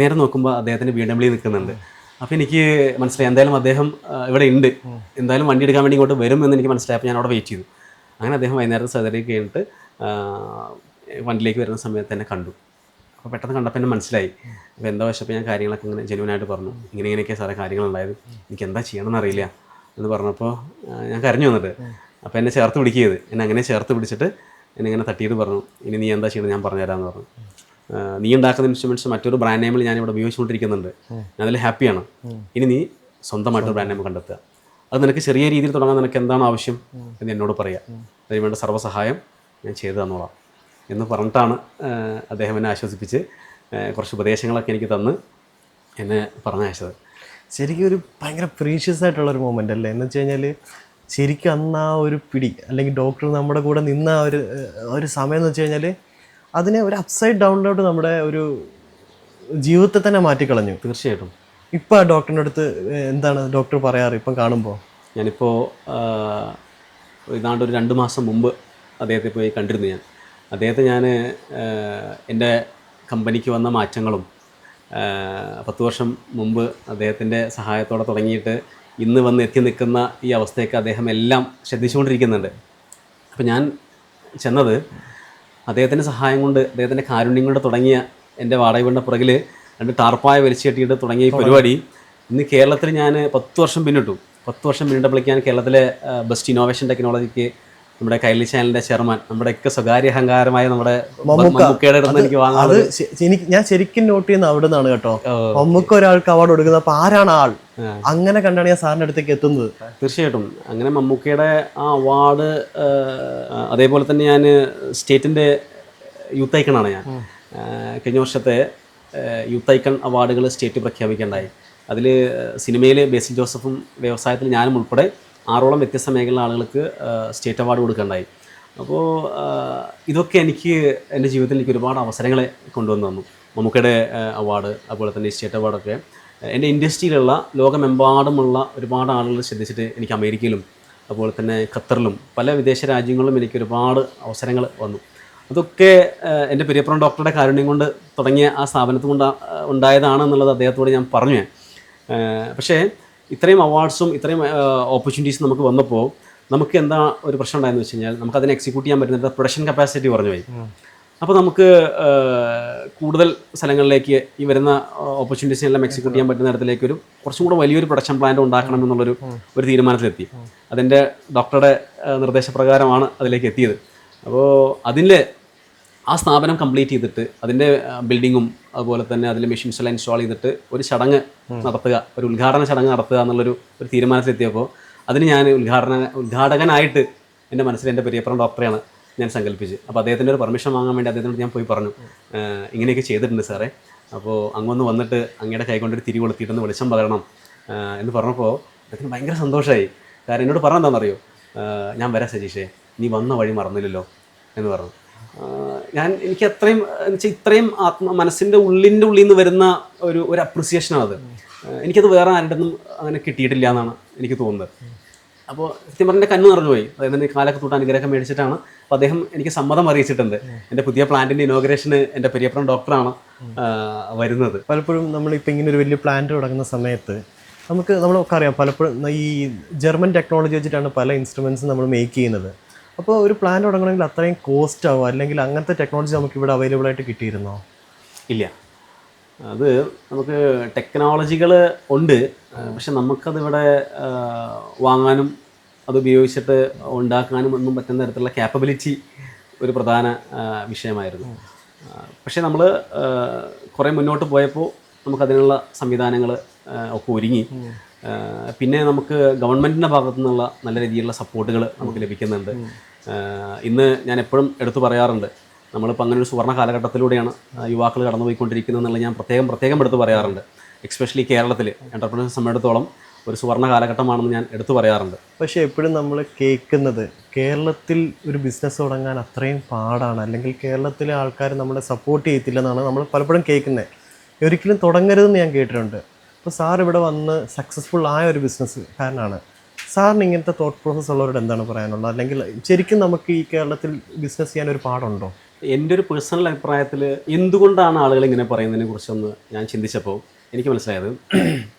നേരെ നോക്കുമ്പോൾ അദ്ദേഹത്തിൻ്റെ BMW നിൽക്കുന്നുണ്ട്. അപ്പോൾ എനിക്ക് മനസ്സിലായി എന്തായാലും അദ്ദേഹം ഇവിടെ ഉണ്ട്, എന്തായാലും വണ്ടി എടുക്കാൻ വേണ്ടി ഇങ്ങോട്ട് വരും എന്ന് എനിക്ക് മനസ്സിലായപ്പോൾ ഞാൻ അവിടെ വെയിറ്റ് ചെയ്തു. അങ്ങനെ അദ്ദേഹം വൈകുന്നേരത്തെ സർജറി കഴിഞ്ഞിട്ട് വണ്ടിയിലേക്ക് വരുന്ന സമയത്ത് തന്നെ കണ്ടു. അപ്പോൾ പെട്ടെന്ന് കണ്ടപ്പോൾ എന്നെ മനസ്സിലായി. അപ്പോൾ എന്താ വെച്ചപ്പോൾ ഞാൻ കാര്യങ്ങളൊക്കെ ഇങ്ങനെ ജെന്യുവനായിട്ട് പറഞ്ഞു, ഇങ്ങനെയൊക്കെ സാറേ കാര്യങ്ങളുണ്ടായത്, എനിക്ക് എന്താ ചെയ്യണമെന്ന് അറിയില്ല എന്ന് പറഞ്ഞപ്പോൾ ഞാൻ കരഞ്ഞു വന്നിട്ട്. അപ്പോൾ എന്നെ ചേർത്ത് പിടിക്കുകയത്, എന്നെ അങ്ങനെ ചേർത്ത് പിടിച്ചിട്ട് എന്നെ ഇങ്ങനെ തട്ടിയിട്ട് പറഞ്ഞു, ഇനി നീ എന്താ ചെയ്യണം ഞാൻ പറഞ്ഞുതരാമെന്ന് പറഞ്ഞു. നീ ഉണ്ടാക്കുന്ന ഇൻസ്ട്രുമെൻറ്റ്സ് മറ്റൊരു ബ്രാൻഡ് നെയിമിൽ ഞാനിവിടെ ഉപയോഗിച്ചുകൊണ്ടിരിക്കുന്നുണ്ട്, ഞാൻ അതിൽ ഹാപ്പിയാണ്. ഇനി നീ സ്വന്തമായിട്ടൊരു ബ്രാൻഡ് നെയിം കണ്ടെത്തുക, അത് നിനക്ക് ചെറിയ രീതിയിൽ തുടങ്ങാൻ നിനക്ക് എന്താണ് ആവശ്യം എന്ന് എന്നോട് പറയുക, അതിന് വേണ്ട സർവ്വസഹായം ഞാൻ ചെയ്തു തന്നോളാം എന്ന് പറഞ്ഞിട്ടാണ് അദ്ദേഹം എന്നെ ആശ്വസിപ്പിച്ച് കുറച്ച് ഉപദേശങ്ങളൊക്കെ എനിക്ക് തന്ന് എന്നെ പറഞ്ഞയച്ചത്. ശരിക്കും ഒരു ഭയങ്കര പ്രീഷ്യസ് ആയിട്ടുള്ളൊരു മൊമെൻ്റ് അല്ലേ? എന്ന് വെച്ച് കഴിഞ്ഞാൽ ശരിക്കും അന്ന് ആ ഒരു പിടി അല്ലെങ്കിൽ ഡോക്ടർ നമ്മുടെ കൂടെ നിന്ന ഒരു സമയം എന്ന് വെച്ച് കഴിഞ്ഞാൽ അതിനെ ഒരു അപ്സൈഡ് ഡൗണിലോട്ട് നമ്മുടെ ഒരു ജീവിതത്തെ തന്നെ മാറ്റിക്കളഞ്ഞു. തീർച്ചയായിട്ടും. ഇപ്പം ഡോക്ടറിൻ്റെ അടുത്ത് എന്താണ് ഡോക്ടർ പറയാറ് ഇപ്പം കാണുമ്പോൾ? ഞാനിപ്പോൾ ഏതാണ്ട് ഒരു 2 മാസം മുമ്പ് അദ്ദേഹത്തെ പോയി കണ്ടിരുന്നു. അദ്ദേഹത്തെ ഞാൻ എൻ്റെ കമ്പനിക്ക് വന്ന മാറ്റങ്ങളും 10 വർഷം മുമ്പ് അദ്ദേഹത്തിൻ്റെ സഹായത്തോടെ തുടങ്ങിയിട്ട് ഇന്ന് വന്ന് എത്തി നിൽക്കുന്ന ഈ അവസ്ഥയൊക്കെ അദ്ദേഹം എല്ലാം ശ്രദ്ധിച്ചുകൊണ്ടിരിക്കുന്നുണ്ട്. അപ്പോൾ ഞാൻ ചെന്നത് അദ്ദേഹത്തിൻ്റെ സഹായം കൊണ്ട്, അദ്ദേഹത്തിൻ്റെ കാരുണ്യം കൊണ്ട് തുടങ്ങിയ എൻ്റെ വാടക വീടിൻ്റെ പുറകിൽ 2 ടാർപ്പായ വലിച്ചു കെട്ടിയിട്ട് തുടങ്ങിയ ഈ പരിപാടി ഇന്ന് കേരളത്തിൽ ഞാൻ 10 വർഷം പിന്നിട്ടു. 10 വർഷം പിന്നിട്ടപ്പോഴേക്ക് ഞാൻ കേരളത്തിലെ ബെസ്റ്റ് ഇന്നോവേഷൻ ടെക്നോളജിക്ക് നമ്മുടെ കൈലി ചാനലിൻ്റെ ചെയർമാൻ, നമ്മുടെയൊക്കെ സ്വകാര്യ അഹങ്കാരമായ നമ്മുടെ മമ്മൂക്കയുടെ അടുത്ത് എനിക്ക് വാങ്ങാൻ, ഞാൻ ശരിക്കും നോട്ട് ചെയ്യുന്ന അവിടെ നിന്നാണ് കേട്ടോ. മമ്മൂക്ക ഒരാൾക്ക് അവാർഡ് കൊടുക്കുന്നത്, അപ്പോൾ ആരാണ് ആൾ, അങ്ങനെ കണ്ടാണ് ഞാൻ സാറിൻ്റെ അടുത്തേക്ക് എത്തുന്നത്. തീർച്ചയായിട്ടും. അങ്ങനെ മമ്മൂക്കയുടെ ആ അവാർഡ്, അതേപോലെ തന്നെ ഞാൻ സ്റ്റേറ്റിൻ്റെ യൂത്ത് ഐക്കണാണ്. ഞാൻ കഴിഞ്ഞ വർഷത്തെ യൂത്ത് ഐക്കൺ അവാർഡുകൾ സ്റ്റേറ്റ് പ്രഖ്യാപിക്കേണ്ടായി. അതിൽ സിനിമയിൽ ബേസിൽ ജോസഫും വ്യവസായത്തിൽ ഞാനും ഉൾപ്പെടെ 6ഓളം വ്യത്യസ്ത മേഖലയിലെ ആളുകൾക്ക് സ്റ്റേറ്റ് അവാർഡ് കൊടുക്കേണ്ടായി. അപ്പോൾ ഇതൊക്കെ എനിക്ക് എൻ്റെ ജീവിതത്തിൽ എനിക്ക് ഒരുപാട് അവസരങ്ങളെ കൊണ്ടുവന്നു തന്നു. മമ്മൂക്കയുടെ അവാർഡ്, അതുപോലെ തന്നെ സ്റ്റേറ്റ് അവാർഡൊക്കെ എൻ്റെ ഇൻഡസ്ട്രിയിലുള്ള ലോകമെമ്പാടുമുള്ള ഒരുപാട് ആളുകൾ ശ്രദ്ധിച്ചിട്ട് എനിക്ക് അമേരിക്കയിലും അതുപോലെ തന്നെ ഖത്തറിലും പല വിദേശ രാജ്യങ്ങളിലും എനിക്ക് ഒരുപാട് അവസരങ്ങൾ വന്നു. അതൊക്കെ എൻ്റെ പെരിയപ്പുറം ഡോക്ടറുടെ കാരുണ്യം കൊണ്ട് തുടങ്ങിയ ആ സ്ഥാപനത്തിൽ കൊണ്ട് ഉണ്ടായതാണ് എന്നുള്ളത് അദ്ദേഹത്തോട് ഞാൻ പറഞ്ഞു. പക്ഷേ ഇത്രയും അവാർഡ്സും ഇത്രയും ഓപ്പർച്യൂണിറ്റീസും നമുക്ക് വന്നപ്പോൾ നമുക്ക് എന്താ ഒരു പ്രശ്നം ഉണ്ടായെന്ന് വെച്ച് കഴിഞ്ഞാൽ നമുക്കതിനെ എക്സിക്യൂട്ട് ചെയ്യാൻ പറ്റുന്നത് പ്രൊഡക്ഷൻ കപ്പാസിറ്റി കുറഞ്ഞു പോയി. അപ്പോൾ നമുക്ക് കൂടുതൽ സ്ഥലങ്ങളിലേക്ക് ഈ വരുന്ന ഓപ്പർച്യൂണിറ്റീസിനെല്ലാം എക്സിക്യൂട്ട് ചെയ്യാൻ പറ്റുന്ന തരത്തിലേക്ക് കുറച്ചും കൂടെ വലിയൊരു പ്രൊഡക്ഷൻ പ്ലാന്റ് ഉണ്ടാക്കണം എന്നുള്ളൊരു തീരുമാനത്തിലെത്തി. അതിൻ്റെ ഡോക്ടറുടെ നിർദ്ദേശപ്രകാരമാണ് അതിലേക്ക് എത്തിയത്. അപ്പോൾ അതിൻ്റെ ആ സ്ഥാപനം കംപ്ലീറ്റ് ചെയ്തിട്ട് അതിൻ്റെ ബിൽഡിങ്ങും അതുപോലെ തന്നെ അതിൽ മെഷീൻസ് എല്ലാം ഇൻസ്റ്റാൾ ചെയ്തിട്ട് ഒരു ചടങ്ങ് നടത്തുക, ഒരു ഉദ്ഘാടന ചടങ്ങ് നടത്തുക എന്നുള്ളൊരു തീരുമാനത്തിലെത്തിയപ്പോൾ അതിന് ഞാൻ ഉദ്ഘാടകനായിട്ട് എൻ്റെ മനസ്സിൽ എൻ്റെ പെരിയപ്പുറം ഡോക്ടറെയാണ് ഞാൻ സങ്കല്പിച്ച്. അപ്പോൾ അദ്ദേഹത്തിൻ്റെ ഒരു പെർമിഷൻ വാങ്ങാൻ വേണ്ടി അദ്ദേഹത്തിനോട് ഞാൻ പോയി പറഞ്ഞു, ഇങ്ങനെയൊക്കെ ചെയ്തിട്ടുണ്ട് സാറേ, അപ്പോൾ അങ്ങൊന്ന് വന്നിട്ട് അങ്ങയുടെ കൈകൊണ്ടൊരു തിരി കൊളുത്തിയിട്ടൊന്ന് വെളിച്ചം പകരണം എന്ന് പറഞ്ഞപ്പോൾ അദ്ദേഹത്തിന് ഭയങ്കര സന്തോഷമായി. കാരണം എന്നോട് പറഞ്ഞെന്താണെന്നറിയോ, ഞാൻ വരാം സജീഷേ, നീ വന്ന വഴി മറന്നില്ലല്ലോ എന്ന് പറഞ്ഞു. എനിക്ക് അത്രയും എന്നുവെച്ചാൽ ഇത്രയും മനസ്സിൻ്റെ ഉള്ളിൽ നിന്ന് വരുന്ന ഒരു അപ്രിസിയേഷനാണ് അത്. എനിക്കത് വേറെ ആരുടെ നിന്നും അങ്ങനെ കിട്ടിയിട്ടില്ല എന്നാണ് എനിക്ക് തോന്നുന്നത്. അപ്പോൾ സത്യം പറഞ്ഞാൽ കണ്ണ് നിറഞ്ഞു പോയി. അതായത് എൻ്റെ കാലൊക്കെ തൊട്ട് അനുഗ്രഹം മേടിച്ചിട്ടാണ്. അപ്പോൾ അദ്ദേഹം എനിക്ക് സമ്മതം അറിയിച്ചിട്ടുണ്ട്. എൻ്റെ പുതിയ പ്ലാന്റിൻ്റെ ഇനോഗ്രേഷന് എൻ്റെ പ്രിയപ്പെട്ട ഡോക്ടറാണ് വരുന്നത്. പലപ്പോഴും നമ്മളിപ്പോൾ ഇങ്ങനെ ഒരു വലിയ പ്ലാന്റ് തുടങ്ങുന്ന സമയത്ത് നമ്മളൊക്കെ അറിയാം, പലപ്പോഴും ഈ ജർമ്മൻ ടെക്നോളജി വെച്ചിട്ടാണ് പല ഇൻസ്ട്രുമെൻറ്റ്സും നമ്മൾ മേക്ക് ചെയ്യുന്നത്. അപ്പോൾ ഒരു പ്ലാന്റ് തുടങ്ങണമെങ്കിൽ അത്രയും കോസ്റ്റ് ആവും, അല്ലെങ്കിൽ അങ്ങനത്തെ ടെക്നോളജി നമുക്ക് ഇവിടെ അവൈലബിൾ ആയിട്ട് കിട്ടിയിരുന്നോ? ഇല്ല, അത് നമുക്ക് ടെക്നോളജികൾ ഉണ്ട്, പക്ഷെ നമുക്കതിവിടെ വാങ്ങാനും അത് ഉപയോഗിച്ചിട്ട് ഉണ്ടാക്കാനും ഒന്നും പറ്റുന്ന തരത്തിലുള്ള ക്യാപ്പബിലിറ്റി ഒരു പ്രധാന വിഷയമായിരുന്നു. പക്ഷേ നമ്മൾ കുറേ മുന്നോട്ട് പോയപ്പോൾ നമുക്കതിനുള്ള സംവിധാനങ്ങൾ ഒക്കെ ഒരുങ്ങി. പിന്നെ നമുക്ക് ഗവൺമെൻറ്റിൻ്റെ ഭാഗത്തു നിന്നുള്ള നല്ല രീതിയിലുള്ള സപ്പോർട്ടുകൾ നമുക്ക് ലഭിക്കുന്നുണ്ട്. ഇന്ന് ഞാൻ എപ്പോഴും എടുത്തു പറയാറുണ്ട്, നമ്മളിപ്പോൾ അങ്ങനെ ഒരു സുവർണ്ണ കാലഘട്ടത്തിലൂടെയാണ് യുവാക്കൾ കടന്നുപോയിക്കൊണ്ടിരിക്കുന്നത് എന്നുള്ളത് ഞാൻ പ്രത്യേകം എടുത്ത് പറയാറുണ്ട്. എക്സ്പെഷ്യലി കേരളത്തിൽ എൻ്റർപ്രണേഴ്സിനെ സംബന്ധിച്ചിടത്തോളം ഒരു സുവർണ്ണ കാലഘട്ടമാണെന്ന് ഞാൻ എടുത്തു പറയാറുണ്ട്. പക്ഷേ എപ്പോഴും നമ്മൾ കേൾക്കുന്നത് കേരളത്തിൽ ഒരു ബിസിനസ് തുടങ്ങാൻ അത്രയും പാടാണ്, അല്ലെങ്കിൽ കേരളത്തിലെ ആൾക്കാർ നമ്മളെ സപ്പോർട്ട് ചെയ്യത്തില്ലെന്നാണ് നമ്മൾ പലപ്പോഴും കേൾക്കുന്നത്. ഒരിക്കലും തുടങ്ങരുതെന്ന് ഞാൻ കേട്ടിട്ടുണ്ട്. അപ്പോൾ സാർ ഇവിടെ വന്ന് സക്സസ്ഫുൾ ആയ ഒരു ബിസിനസ്സുകാരനാണ്. സാറിന് ഇങ്ങനത്തെ തോട്ട് പ്രോസസ്സ് ഉള്ളവരോട് എന്താണ് പറയാനുള്ളത്? അല്ലെങ്കിൽ ശരിക്കും നമുക്ക് ഈ കേരളത്തിൽ ബിസിനസ് ചെയ്യാൻ ഒരു പാടുണ്ടോ? എൻ്റെ ഒരു പേഴ്സണൽ അഭിപ്രായത്തിൽ എന്തുകൊണ്ടാണ് ആളുകൾ ഇങ്ങനെ പറയുന്നതിനെ കുറിച്ചൊന്ന് ഞാൻ ചിന്തിച്ചപ്പോൾ എനിക്ക് മനസ്സിലായത്,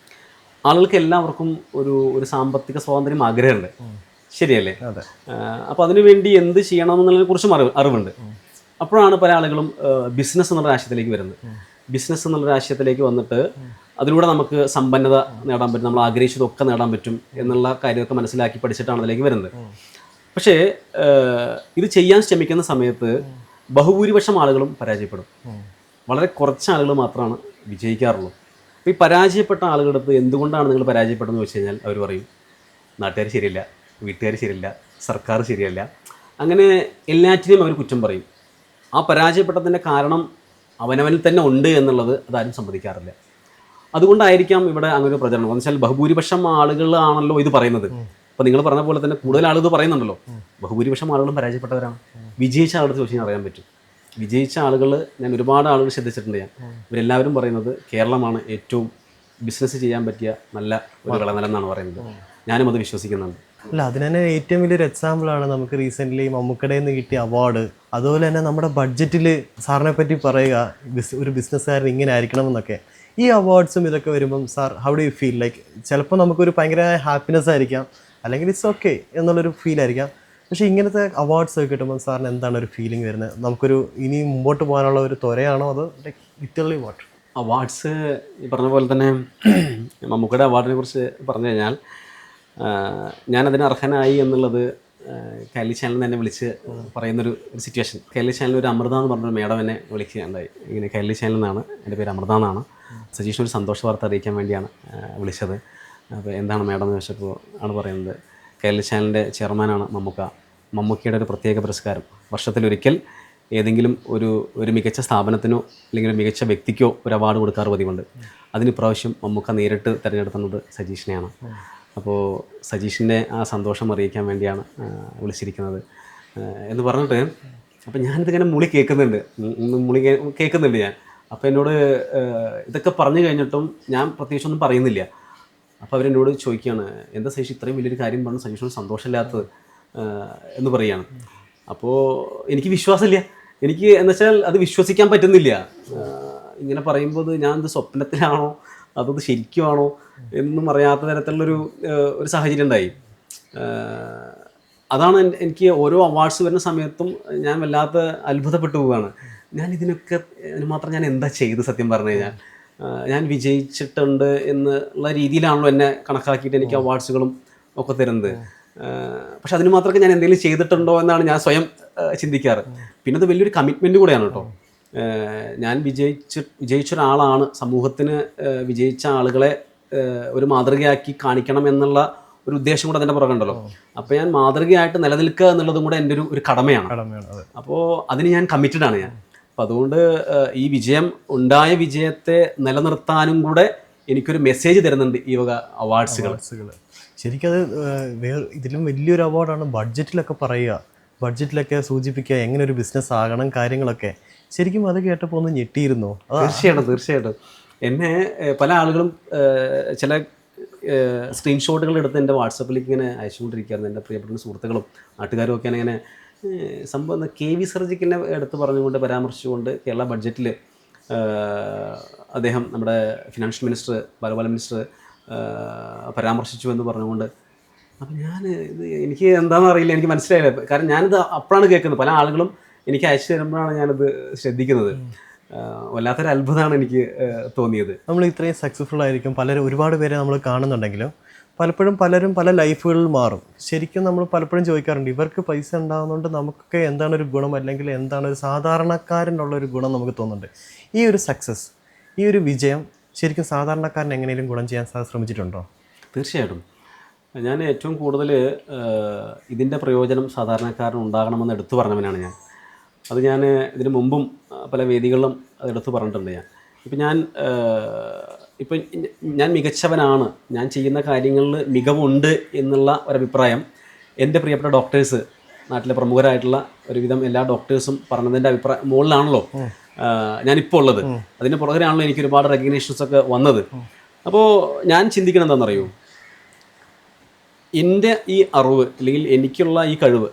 ആളുകൾക്ക് എല്ലാവർക്കും ഒരു സാമ്പത്തിക സ്വാതന്ത്ര്യം ആഗ്രഹമുണ്ട്, ശരിയല്ലേ? അപ്പോൾ അതിനുവേണ്ടി എന്ത് ചെയ്യണമെന്നുള്ളതിനെ കുറിച്ചും അറിവുണ്ട്. അപ്പോഴാണ് പല ആളുകളും ബിസിനസ് എന്നുള്ള ആശയത്തിലേക്ക് വരുന്നത്. ബിസിനസ് എന്നുള്ള ആശയത്തിലേക്ക് വന്നിട്ട് അതിലൂടെ നമുക്ക് സമ്പന്നത നേടാൻ പറ്റും, നമ്മൾ ആഗ്രഹിച്ചതൊക്കെ നേടാൻ പറ്റും എന്നുള്ള കാര്യമൊക്കെ മനസ്സിലാക്കി പഠിച്ചിട്ടാണ് അതിലേക്ക് വരുന്നത്. പക്ഷേ ഇത് ചെയ്യാൻ ശ്രമിക്കുന്ന സമയത്ത് ബഹുഭൂരിപക്ഷം ആളുകളും പരാജയപ്പെടും. വളരെ കുറച്ച് ആളുകൾ മാത്രമാണ് വിജയിക്കാറുള്ളൂ. അപ്പോൾ ഈ പരാജയപ്പെട്ട ആളുകളുടെ അടുത്ത് എന്തുകൊണ്ടാണ് നിങ്ങൾ പരാജയപ്പെട്ടതെന്ന് വെച്ച് കഴിഞ്ഞാൽ അവർ പറയും, നാട്ടുകാർ ശരിയല്ല, വീട്ടുകാർ ശരിയല്ല, സർക്കാർ ശരിയല്ല, അങ്ങനെ എല്ലാറ്റിനെയും അവർ കുറ്റം പറയും. ആ പരാജയപ്പെട്ടതിൻ്റെ കാരണം അവനവനിൽ തന്നെ ഉണ്ട് എന്നുള്ളത് അതാരും സമ്മതിക്കാറില്ല. അതുകൊണ്ടായിരിക്കാം ഇവിടെ അങ്ങനെ ഒരു പ്രചരണം. എന്ന് വെച്ചാൽ ബഹുഭൂരിപക്ഷം ആളുകളാണല്ലോ ഇത് പറയുന്നത്. അപ്പോൾ നിങ്ങൾ പറഞ്ഞ പോലെ തന്നെ കൂടുതൽ ആളുകൾ ഇത് പറയുന്നുണ്ടല്ലോ. ബഹുഭൂരിപക്ഷം ആളുകളും പരാജയപ്പെട്ടവരാണ്. വിജയിച്ച ആളുകൾ ചോദിച്ചാൽ അറിയാൻ പറ്റും. വിജയിച്ച ആളുകൾ ഞാൻ ഒരുപാട് ആളുകൾ ശ്രദ്ധിച്ചിട്ടുണ്ട്. ഇവരെല്ലാവരും പറയുന്നത് കേരളമാണ് ഏറ്റവും ബിസിനസ് ചെയ്യാൻ പറ്റിയ നല്ല ഒരു വിളനിലം എന്നാണ് പറയുന്നത്. ഞാനും അത് വിശ്വസിക്കുന്നുണ്ട്. അല്ല, അതിന് തന്നെ ഏറ്റവും വലിയൊരു എക്സാമ്പിളാണ് നമുക്ക് റീസെൻ്റ്ലി മമ്മൂക്കടയിൽ നിന്ന് കിട്ടിയ അവാർഡ്. അതുപോലെ തന്നെ നമ്മുടെ ബഡ്ജറ്റിൽ സാറിനെ പറ്റി പറയുക, ഒരു ബിസിനസ്സുകാരൻ ഇങ്ങനെ ആയിരിക്കണം എന്നൊക്കെ. ഈ അവാർഡ്സും ഇതൊക്കെ വരുമ്പം sir how do you feel? Like ചിലപ്പോൾ നമുക്കൊരു ഭയങ്കര ഹാപ്പിനെസ് ആയിരിക്കാം, അല്ലെങ്കിൽ ഇറ്റ്സ് ഓക്കെ എന്നുള്ളൊരു ഫീൽ ആയിരിക്കാം. പക്ഷേ ഇങ്ങനത്തെ അവാർഡ്സ് ഒക്കെ കിട്ടുമ്പോൾ സാറിന് എന്താണ് ഒരു ഫീലിംഗ് വരുന്നത്? നമുക്കൊരു ഇനി മുമ്പോട്ട് പോകാനുള്ള ഒരു ത്വരയാണോ, അതോ ലൈക്ക് ലിറ്ററലി വാട്ട്? അവാർഡ്സ് ഈ പറഞ്ഞ പോലെ തന്നെ മമ്മൂക്കയുടെ അവാർഡിനെ കുറിച്ച് പറഞ്ഞു കഴിഞ്ഞാൽ ഞാനതിന് അർഹനായി എന്നുള്ളത് കൈലി ചാനലിൽ തന്നെ വിളിച്ച് പറയുന്നൊരു സിറ്റുവേഷൻ. കൈലി ചാനലിൽ ഒരു അമൃത എന്ന് പറഞ്ഞൊരു മേഡം എന്നെ വിളിക്കുകയുണ്ടായി. ഇങ്ങനെ കൈലി ചാനലിൽ നിന്നാണ്, എൻ്റെ പേര് അമൃത എന്നാണ്, സജീഷിന് ഒരു സന്തോഷ വാർത്ത അറിയിക്കാൻ വേണ്ടിയാണ് വിളിച്ചത്. അപ്പോൾ എന്താണ് മേഡം എന്ന് ചോദിച്ചപ്പോൾ ആണ് പറയുന്നത്, കൈലി ചാനലിൻ്റെ ചെയർമാനാണ് മമ്മൂക്ക. മമ്മൂക്കയുടെ ഒരു പ്രത്യേക പുരസ്കാരം വർഷത്തിലൊരിക്കൽ ഏതെങ്കിലും ഒരു മികച്ച സ്ഥാപനത്തിനോ അല്ലെങ്കിൽ ഒരു മികച്ച വ്യക്തിക്കോ ഒരു അവാർഡ് കൊടുക്കാറ് പതിവുണ്ട്. അതിന് ഇപ്രാവശ്യം മമ്മൂക്ക നേരിട്ട് തിരഞ്ഞെടുക്കുന്നത് സജീഷിനെയാണ്. അപ്പോൾ സജീഷിൻ്റെ ആ സന്തോഷം അറിയിക്കാൻ വേണ്ടിയാണ് വിളിച്ചിരിക്കുന്നത് എന്ന് പറഞ്ഞിട്ട്, അപ്പോൾ ഞാനിതിങ്ങനെ മുളി കേൾക്കുന്നുണ്ട് ഞാൻ. അപ്പോൾ എന്നോട് ഇതൊക്കെ പറഞ്ഞു കഴിഞ്ഞിട്ടും ഞാൻ പ്രത്യേകിച്ചൊന്നും പറയുന്നില്ല. അപ്പോൾ അവരെന്നോട് ചോദിക്കുകയാണ്, എന്താ സജീഷ് ഇത്രയും വലിയൊരു കാര്യം പറഞ്ഞു സജീഷിന് സന്തോഷമില്ലാത്തത് എന്ന് പറയുകയാണ്. അപ്പോൾ എനിക്ക് വിശ്വാസമില്ല. എനിക്ക് എന്ന് വെച്ചാൽ അത് വിശ്വസിക്കാൻ പറ്റുന്നില്ല. ഇങ്ങനെ പറയുമ്പോൾ ഞാൻ ഇത് സ്വപ്നത്തിലാണോ അതത് ശരിക്കുമാണോ എന്നും അറിയാത്ത തരത്തിലുള്ളൊരു സാഹചര്യം ഉണ്ടായി. അതാണ് എനിക്ക് ഓരോ അവാർഡ്സ് വരുന്ന സമയത്തും ഞാൻ വല്ലാത്ത അത്ഭുതപ്പെട്ടു പോവുകയാണ്. ഇതിന് മാത്രം ഞാൻ എന്താ ചെയ്ത്? സത്യം പറഞ്ഞു കഴിഞ്ഞാൽ ഞാൻ വിജയിച്ചിട്ടുണ്ട് എന്നുള്ള രീതിയിലാണല്ലോ എന്നെ കണക്കാക്കിയിട്ട് എനിക്ക് അവാർഡ്സുകളും ഒക്കെ തരുന്നത്. പക്ഷെ അതിന് മാത്രമൊക്കെ ഞാൻ എന്തെങ്കിലും ചെയ്തിട്ടുണ്ടോ എന്നാണ് ഞാൻ ചിന്തിക്കാറ്. പിന്നെ അത് വലിയൊരു കമ്മിറ്റ്മെൻറ്റ് കൂടെയാണ് കേട്ടോ. ഞാൻ വിജയിച്ച ഒരാളാണ്, സമൂഹത്തിന് വിജയിച്ച ആളുകളെ ഒരു മാതൃകയാക്കി കാണിക്കണം എന്നുള്ള ഒരു ഉദ്ദേശം കൂടെ അതിൻ്റെ പുറകുണ്ടല്ലോ. അപ്പോൾ ഞാൻ മാതൃകയായിട്ട് നിലനിൽക്കുക എന്നുള്ളതും കൂടെ എൻ്റെ ഒരു കടമയാണ്. അപ്പോൾ അതിന് ഞാൻ കമ്മിറ്റഡ് ആണ് ഞാൻ. അപ്പോൾ അതുകൊണ്ട് ഈ ഉണ്ടായ വിജയത്തെ നിലനിർത്താനും കൂടെ എനിക്കൊരു മെസ്സേജ് തരുന്നുണ്ട് ഈ വക അവാർഡ്സുകൾ. ശരിക്കും അത് ഇതിലും വലിയൊരു അവാർഡാണ്. ബഡ്ജറ്റിലൊക്കെ പറയുക ബഡ്ജറ്റിലൊക്കെ സൂചിപ്പിക്കുക എങ്ങനെ ഒരു ബിസിനസ് ആകണം കാര്യങ്ങളൊക്കെ. ശരിക്കും അത് കേട്ടപ്പോൾ ഒന്ന് ഞെട്ടിയിരുന്നു. തീർച്ചയായിട്ടും എന്നെ പല ആളുകളും ചില സ്ക്രീൻഷോട്ടുകൾ എടുത്ത് എൻ്റെ വാട്സപ്പിലേക്ക് ഇങ്ങനെ അയച്ചുകൊണ്ടിരിക്കുകയായിരുന്നു. എൻ്റെ പ്രിയപ്പെട്ട സുഹൃത്തുക്കളും നാട്ടുകാരും ഒക്കെ ഇങ്ങനെ സംഭവം KV സർജിക്കിനെ എടുത്ത് പറഞ്ഞുകൊണ്ട് പരാമർശിച്ചുകൊണ്ട് കേരള ബഡ്ജറ്റിൽ അദ്ദേഹം നമ്മുടെ ഫിനാൻഷ്യൽ മിനിസ്റ്റർ ബാലഗോപാൽ മിനിസ്റ്റർ പരാമർശിച്ചു എന്ന് പറഞ്ഞുകൊണ്ട്. അപ്പം ഇത് എനിക്ക് എന്താണെന്ന് അറിയില്ല, എനിക്ക് മനസ്സിലായില്ല. കാരണം ഞാനിത് അപ്പോഴാണ് കേൾക്കുന്നത്. പല ആളുകളും എനിക്ക് അയച്ചു തരുമ്പോഴാണ് ഞാനിത് ശ്രദ്ധിക്കുന്നത്. വല്ലാത്തൊരു അത്ഭുതമാണ് എനിക്ക് തോന്നിയത്. നമ്മൾ ഇത്രയും സക്സസ്ഫുൾ ആയിരിക്കും, ഒരുപാട് പേരെ നമ്മൾ കാണുന്നുണ്ടെങ്കിലും പലപ്പോഴും പലരും പല ലൈഫുകളിൽ മാറും. ശരിക്കും നമ്മൾ പലപ്പോഴും ചോദിക്കാറുണ്ട്, ഇവർക്ക് പൈസ ഉണ്ടാകുന്നതുകൊണ്ട് നമുക്കൊക്കെ എന്താണ് ഒരു ഗുണം, അല്ലെങ്കിൽ എന്താണ് ഒരു സാധാരണക്കാരനുള്ളൊരു ഗുണം നമുക്ക് തോന്നുന്നുണ്ട്. ഈ ഒരു സക്സസ്, ഈ ഒരു വിജയം ശരിക്കും സാധാരണക്കാരൻ എങ്ങനെയും ഗുണം ചെയ്യാൻ ശ്രമിച്ചിട്ടുണ്ടോ? തീർച്ചയായിട്ടും. ഞാൻ ഏറ്റവും കൂടുതൽ ഇതിൻ്റെ പ്രയോജനം സാധാരണക്കാരന് ഉണ്ടാകണമെന്ന് എടുത്തു പറഞ്ഞവനാണ് ഞാൻ. അത് ഞാൻ ഇതിനു മുമ്പും പല വേദികളിലും അതെടുത്ത് പറഞ്ഞിട്ടുണ്ട്. ഇപ്പം ഞാൻ മികച്ചവനാണ്, ഞാൻ ചെയ്യുന്ന കാര്യങ്ങളിൽ മികവുണ്ട് എന്നുള്ള ഒരഭിപ്രായം എൻ്റെ പ്രിയപ്പെട്ട ഡോക്ടേഴ്സ്, നാട്ടിലെ പ്രമുഖരായിട്ടുള്ള ഒരുവിധം എല്ലാ ഡോക്ടേഴ്സും പറഞ്ഞതിൻ്റെ മുകളിലാണല്ലോ ഞാനിപ്പോൾ ഉള്ളത്. അതിന് പുറകിലാണല്ലോ എനിക്ക് ഒരുപാട് റെക്കഗ്നേഷൻസ് ഒക്കെ വന്നത്. അപ്പോൾ ഞാൻ ചിന്തിക്കണം എന്താണെന്നറിയൂ, എൻ്റെ ഈ അറിവ് അല്ലെങ്കിൽ എനിക്കുള്ള ഈ കഴിവ്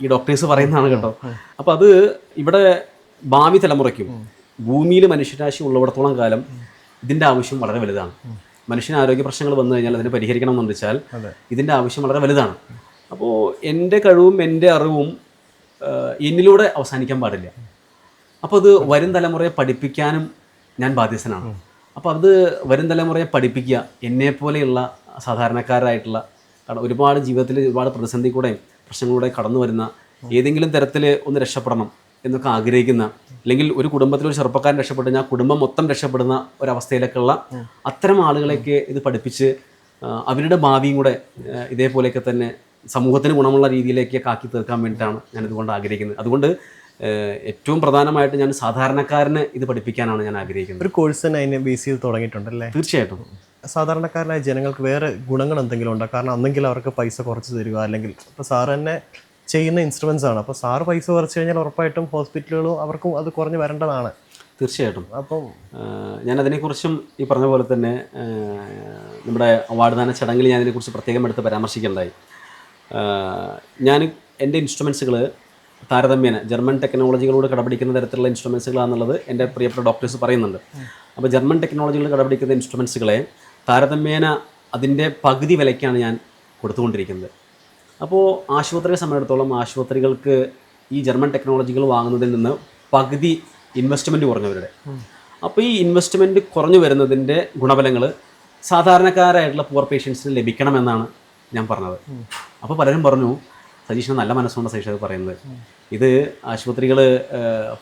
ഈ ഡോക്ടേഴ്സ് പറയുന്നതാണ് കേട്ടോ. അപ്പോൾ അത് ഇവിടെ ഭാവി തലമുറയ്ക്കും ഭൂമിയിൽ മനുഷ്യരാശി ഉള്ളിടത്തോളം കാലം ഇതിൻ്റെ ആവശ്യം വളരെ വലുതാണ്. മനുഷ്യന് ആരോഗ്യ പ്രശ്നങ്ങൾ വന്നു കഴിഞ്ഞാൽ അതിനെ പരിഹരിക്കണം എന്ന് വെച്ചാൽ ഇതിൻ്റെ ആവശ്യം വളരെ വലുതാണ്. അപ്പോൾ എൻ്റെ കഴിവും എൻ്റെ അറിവും എന്നിലൂടെ അവസാനിക്കാൻ പാടില്ല. അപ്പോൾ അത് വരും തലമുറയെ പഠിപ്പിക്കാനും ഞാൻ ബാധ്യസ്ഥനാണ്. അപ്പോൾ അത് വരും തലമുറയെ പഠിപ്പിക്കുക, എന്നെപ്പോലെയുള്ള സാധാരണക്കാരായിട്ടുള്ള, കാരണം ഒരുപാട് ജീവിതത്തിൽ ഒരുപാട് പ്രതിസന്ധി കൂടെയും പ്രശ്നങ്ങളിലൂടെ കടന്നു വരുന്ന, ഏതെങ്കിലും തരത്തിൽ ഒന്ന് രക്ഷപ്പെടണം എന്നൊക്കെ ആഗ്രഹിക്കുന്ന, അല്ലെങ്കിൽ ഒരു കുടുംബത്തിലൊരു ചെറുപ്പക്കാരൻ രക്ഷപ്പെട്ടു കഴിഞ്ഞാൽ കുടുംബം മൊത്തം രക്ഷപ്പെടുന്ന ഒരവസ്ഥയിലേക്കുള്ള അത്തരം ആളുകളെയൊക്കെ ഇത് പഠിപ്പിച്ച് അവരുടെ ഭാവിയും കൂടെ ഇതേപോലെയൊക്കെ തന്നെ സമൂഹത്തിന് ഗുണമുള്ള രീതിയിലേക്ക് ആക്കി തീർക്കാൻ വേണ്ടിയിട്ടാണ് ഞാനിതുകൊണ്ട് ആഗ്രഹിക്കുന്നത്. അതുകൊണ്ട് ഏറ്റവും പ്രധാനമായിട്ട് ഞാൻ സാധാരണക്കാരന് ഇത് പഠിപ്പിക്കാനാണ് ഞാൻ ആഗ്രഹിക്കുന്നത്. ഒരു കോഴ്സ് തന്നെ അതിനെ ബേസ് ചെയ്ത് തുടങ്ങിയിട്ടുണ്ടല്ലേ? തീർച്ചയായിട്ടും. സാധാരണക്കാരനായ ജനങ്ങൾക്ക് വേറെ ഗുണങ്ങൾ എന്തെങ്കിലും ഉണ്ടോ? കാരണം അന്നെങ്കിൽ അവർക്ക് പൈസ കുറച്ച് തരിക, അല്ലെങ്കിൽ ഇപ്പോൾ സാറ് തന്നെ ചെയ്യുന്ന ഇൻസ്ട്രുമെൻസ് ആണ്. അപ്പോൾ സാറ് പൈസ കുറച്ച് കഴിഞ്ഞാൽ ഉറപ്പായിട്ടും ഹോസ്പിറ്റലുകളും അവർക്കും അത് കുറഞ്ഞ് വരേണ്ടതാണ്. തീർച്ചയായിട്ടും. അപ്പം ഞാനതിനെക്കുറിച്ചും ഈ പറഞ്ഞ പോലെ തന്നെ നമ്മുടെ അവാർഡ് ദാന ചടങ്ങിൽ ഞാൻ അതിനെക്കുറിച്ച് പ്രത്യേകം എടുത്ത് പരാമർശിക്കേണ്ടായി. ഞാൻ എൻ്റെ ഇൻസ്ട്രുമെൻസുകൾ താരതമ്യേന ജർമ്മൻ ടെക്നോളജികളോട് കടപിടിക്കുന്ന തരത്തിലുള്ള ഇൻസ്ട്രുമെൻസുകളാണെന്നുള്ളത് എൻ്റെ പ്രിയപ്പെട്ട ഡോക്ടേഴ്സ് പറയുന്നുണ്ട്. അപ്പോൾ ജർമ്മൻ ടെക്നോളജികൾ കടപിടിക്കുന്ന ഇൻസ്ട്രുമെൻസുകളെ താരതമ്യേന അതിൻ്റെ പകുതി വിലയ്ക്കാണ് ഞാൻ കൊടുത്തുകൊണ്ടിരിക്കുന്നത്. അപ്പോൾ ആശുപത്രിയെ സംബന്ധിച്ചിടത്തോളം ആശുപത്രികൾക്ക് ഈ ജർമ്മൻ ടെക്നോളജികൾ വാങ്ങുന്നതിൽ നിന്ന് പകുതി ഇൻവെസ്റ്റ്മെൻറ്റ് കുറഞ്ഞവരുടെ. അപ്പോൾ ഈ ഇൻവെസ്റ്റ്മെൻറ്റ് കുറഞ്ഞു വരുന്നതിൻ്റെ ഗുണഫലങ്ങൾ സാധാരണക്കാരായിട്ടുള്ള പുവർ പേഷ്യൻസിന് ലഭിക്കണമെന്നാണ് ഞാൻ പറഞ്ഞത്. അപ്പോൾ പലരും പറഞ്ഞു, സജീഷിന് നല്ല മനസ്സുകൊണ്ട് സജീഷ് അത് പറയുന്നത്, ഇത് ആശുപത്രികൾ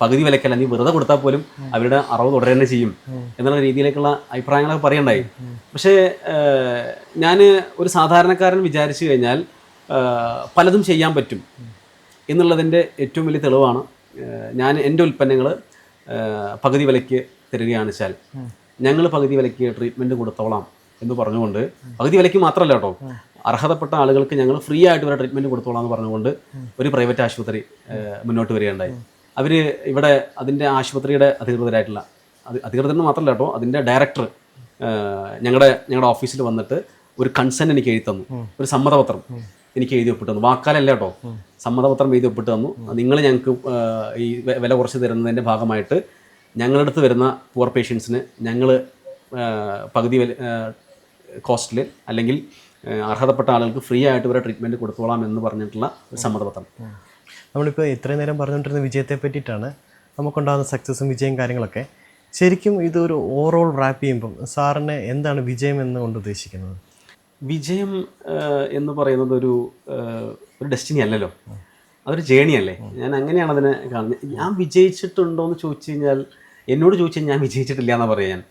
പകുതി വിലക്കല്ല, നീ വെറുതെ കൊടുത്താൽ പോലും അവരുടെ അറവ് തുടരെ തന്നെ ചെയ്യും എന്നുള്ള രീതിയിലേക്കുള്ള അഭിപ്രായങ്ങളൊക്കെ പറയണ്ടായി. പക്ഷേ ഞാൻ ഒരു സാധാരണക്കാരൻ വിചാരിച്ചു കഴിഞ്ഞാൽ പലതും ചെയ്യാൻ പറ്റും എന്നുള്ളതിൻ്റെ ഏറ്റവും വലിയ തെളിവാണ്. ഞാൻ എൻ്റെ ഉൽപ്പന്നങ്ങൾ പകുതി വിലയ്ക്ക് തരികയാണ് വെച്ചാൽ ഞങ്ങൾ പകുതി വിലയ്ക്ക് ട്രീറ്റ്മെൻറ്റ് കൊടുത്തോളാം എന്ന് പറഞ്ഞുകൊണ്ട്, പകുതി വിലയ്ക്ക് മാത്രമല്ല കേട്ടോ, അർഹതപ്പെട്ട ആളുകൾക്ക് ഞങ്ങൾ ഫ്രീ ആയിട്ട് വരെ ട്രീറ്റ്മെൻറ്റ് കൊടുത്തോളാം എന്ന് പറഞ്ഞുകൊണ്ട് ഒരു പ്രൈവറ്റ് ആശുപത്രി മുന്നോട്ട് വരികയുണ്ടായി. അവർ ഇവിടെ അതിൻ്റെ ആശുപത്രിയുടെ അധികൃതരായിട്ടുള്ള അധികൃതർ മാത്രമല്ല കേട്ടോ, അതിൻ്റെ ഡയറക്ടർ ഞങ്ങളുടെ ഓഫീസിൽ വന്നിട്ട് ഒരു കൺസെൻറ്റ് എനിക്ക് എഴുതി തന്നു, ഒരു സമ്മതപത്രം എനിക്ക് എഴുതി ഒപ്പിട്ട് തന്നു. വാക്കാലല്ല കേട്ടോ, സമ്മതപത്രം എഴുതി ഒപ്പിട്ട് തന്നു. നിങ്ങൾ ഞങ്ങൾക്ക് ഈ വില കുറച്ച് തരുന്നതിൻ്റെ ഭാഗമായിട്ട് ഞങ്ങളുടെ അടുത്ത് വരുന്ന പുവർ പേഷ്യൻസിന് ഞങ്ങൾ പകുതി കോസ്റ്റിൽ അല്ലെങ്കിൽ അർഹതപ്പെട്ട ആളുകൾക്ക് ഫ്രീ ആയിട്ട് വരെ ട്രീറ്റ്മെൻറ്റ് കൊടുത്തോളാം എന്ന് പറഞ്ഞിട്ടുള്ള ഒരു സമ്മതപത്രം. നമ്മളിപ്പോൾ ഇത്രയും നേരം പറഞ്ഞുകൊണ്ടിരുന്ന വിജയത്തെ പറ്റിയിട്ടാണ്, നമുക്കുണ്ടാകുന്ന സക്സസും വിജയം കാര്യങ്ങളൊക്കെ. ശരിക്കും ഇതൊരു ഓവറോൾ റാപ്പ് ചെയ്യുമ്പം സാറിന് എന്താണ് വിജയം എന്നുകൊണ്ട് ഉദ്ദേശിക്കുന്നത്? വിജയം എന്ന് പറയുന്നത് ഒരു ഡെസ്റ്റിനി അല്ലല്ലോ, അതൊരു ജേണി അല്ലേ. ഞാൻ അങ്ങനെയാണ് അതിനെ കാണുന്നത്. ഞാൻ വിജയിച്ചിട്ടുണ്ടോ എന്ന് ചോദിച്ചു കഴിഞ്ഞാൽ, എന്നോട് ചോദിച്ചു കഴിഞ്ഞാൽ ഞാൻ വിജയിച്ചിട്ടില്ല എന്നാണ് പറയുക. ഞാൻ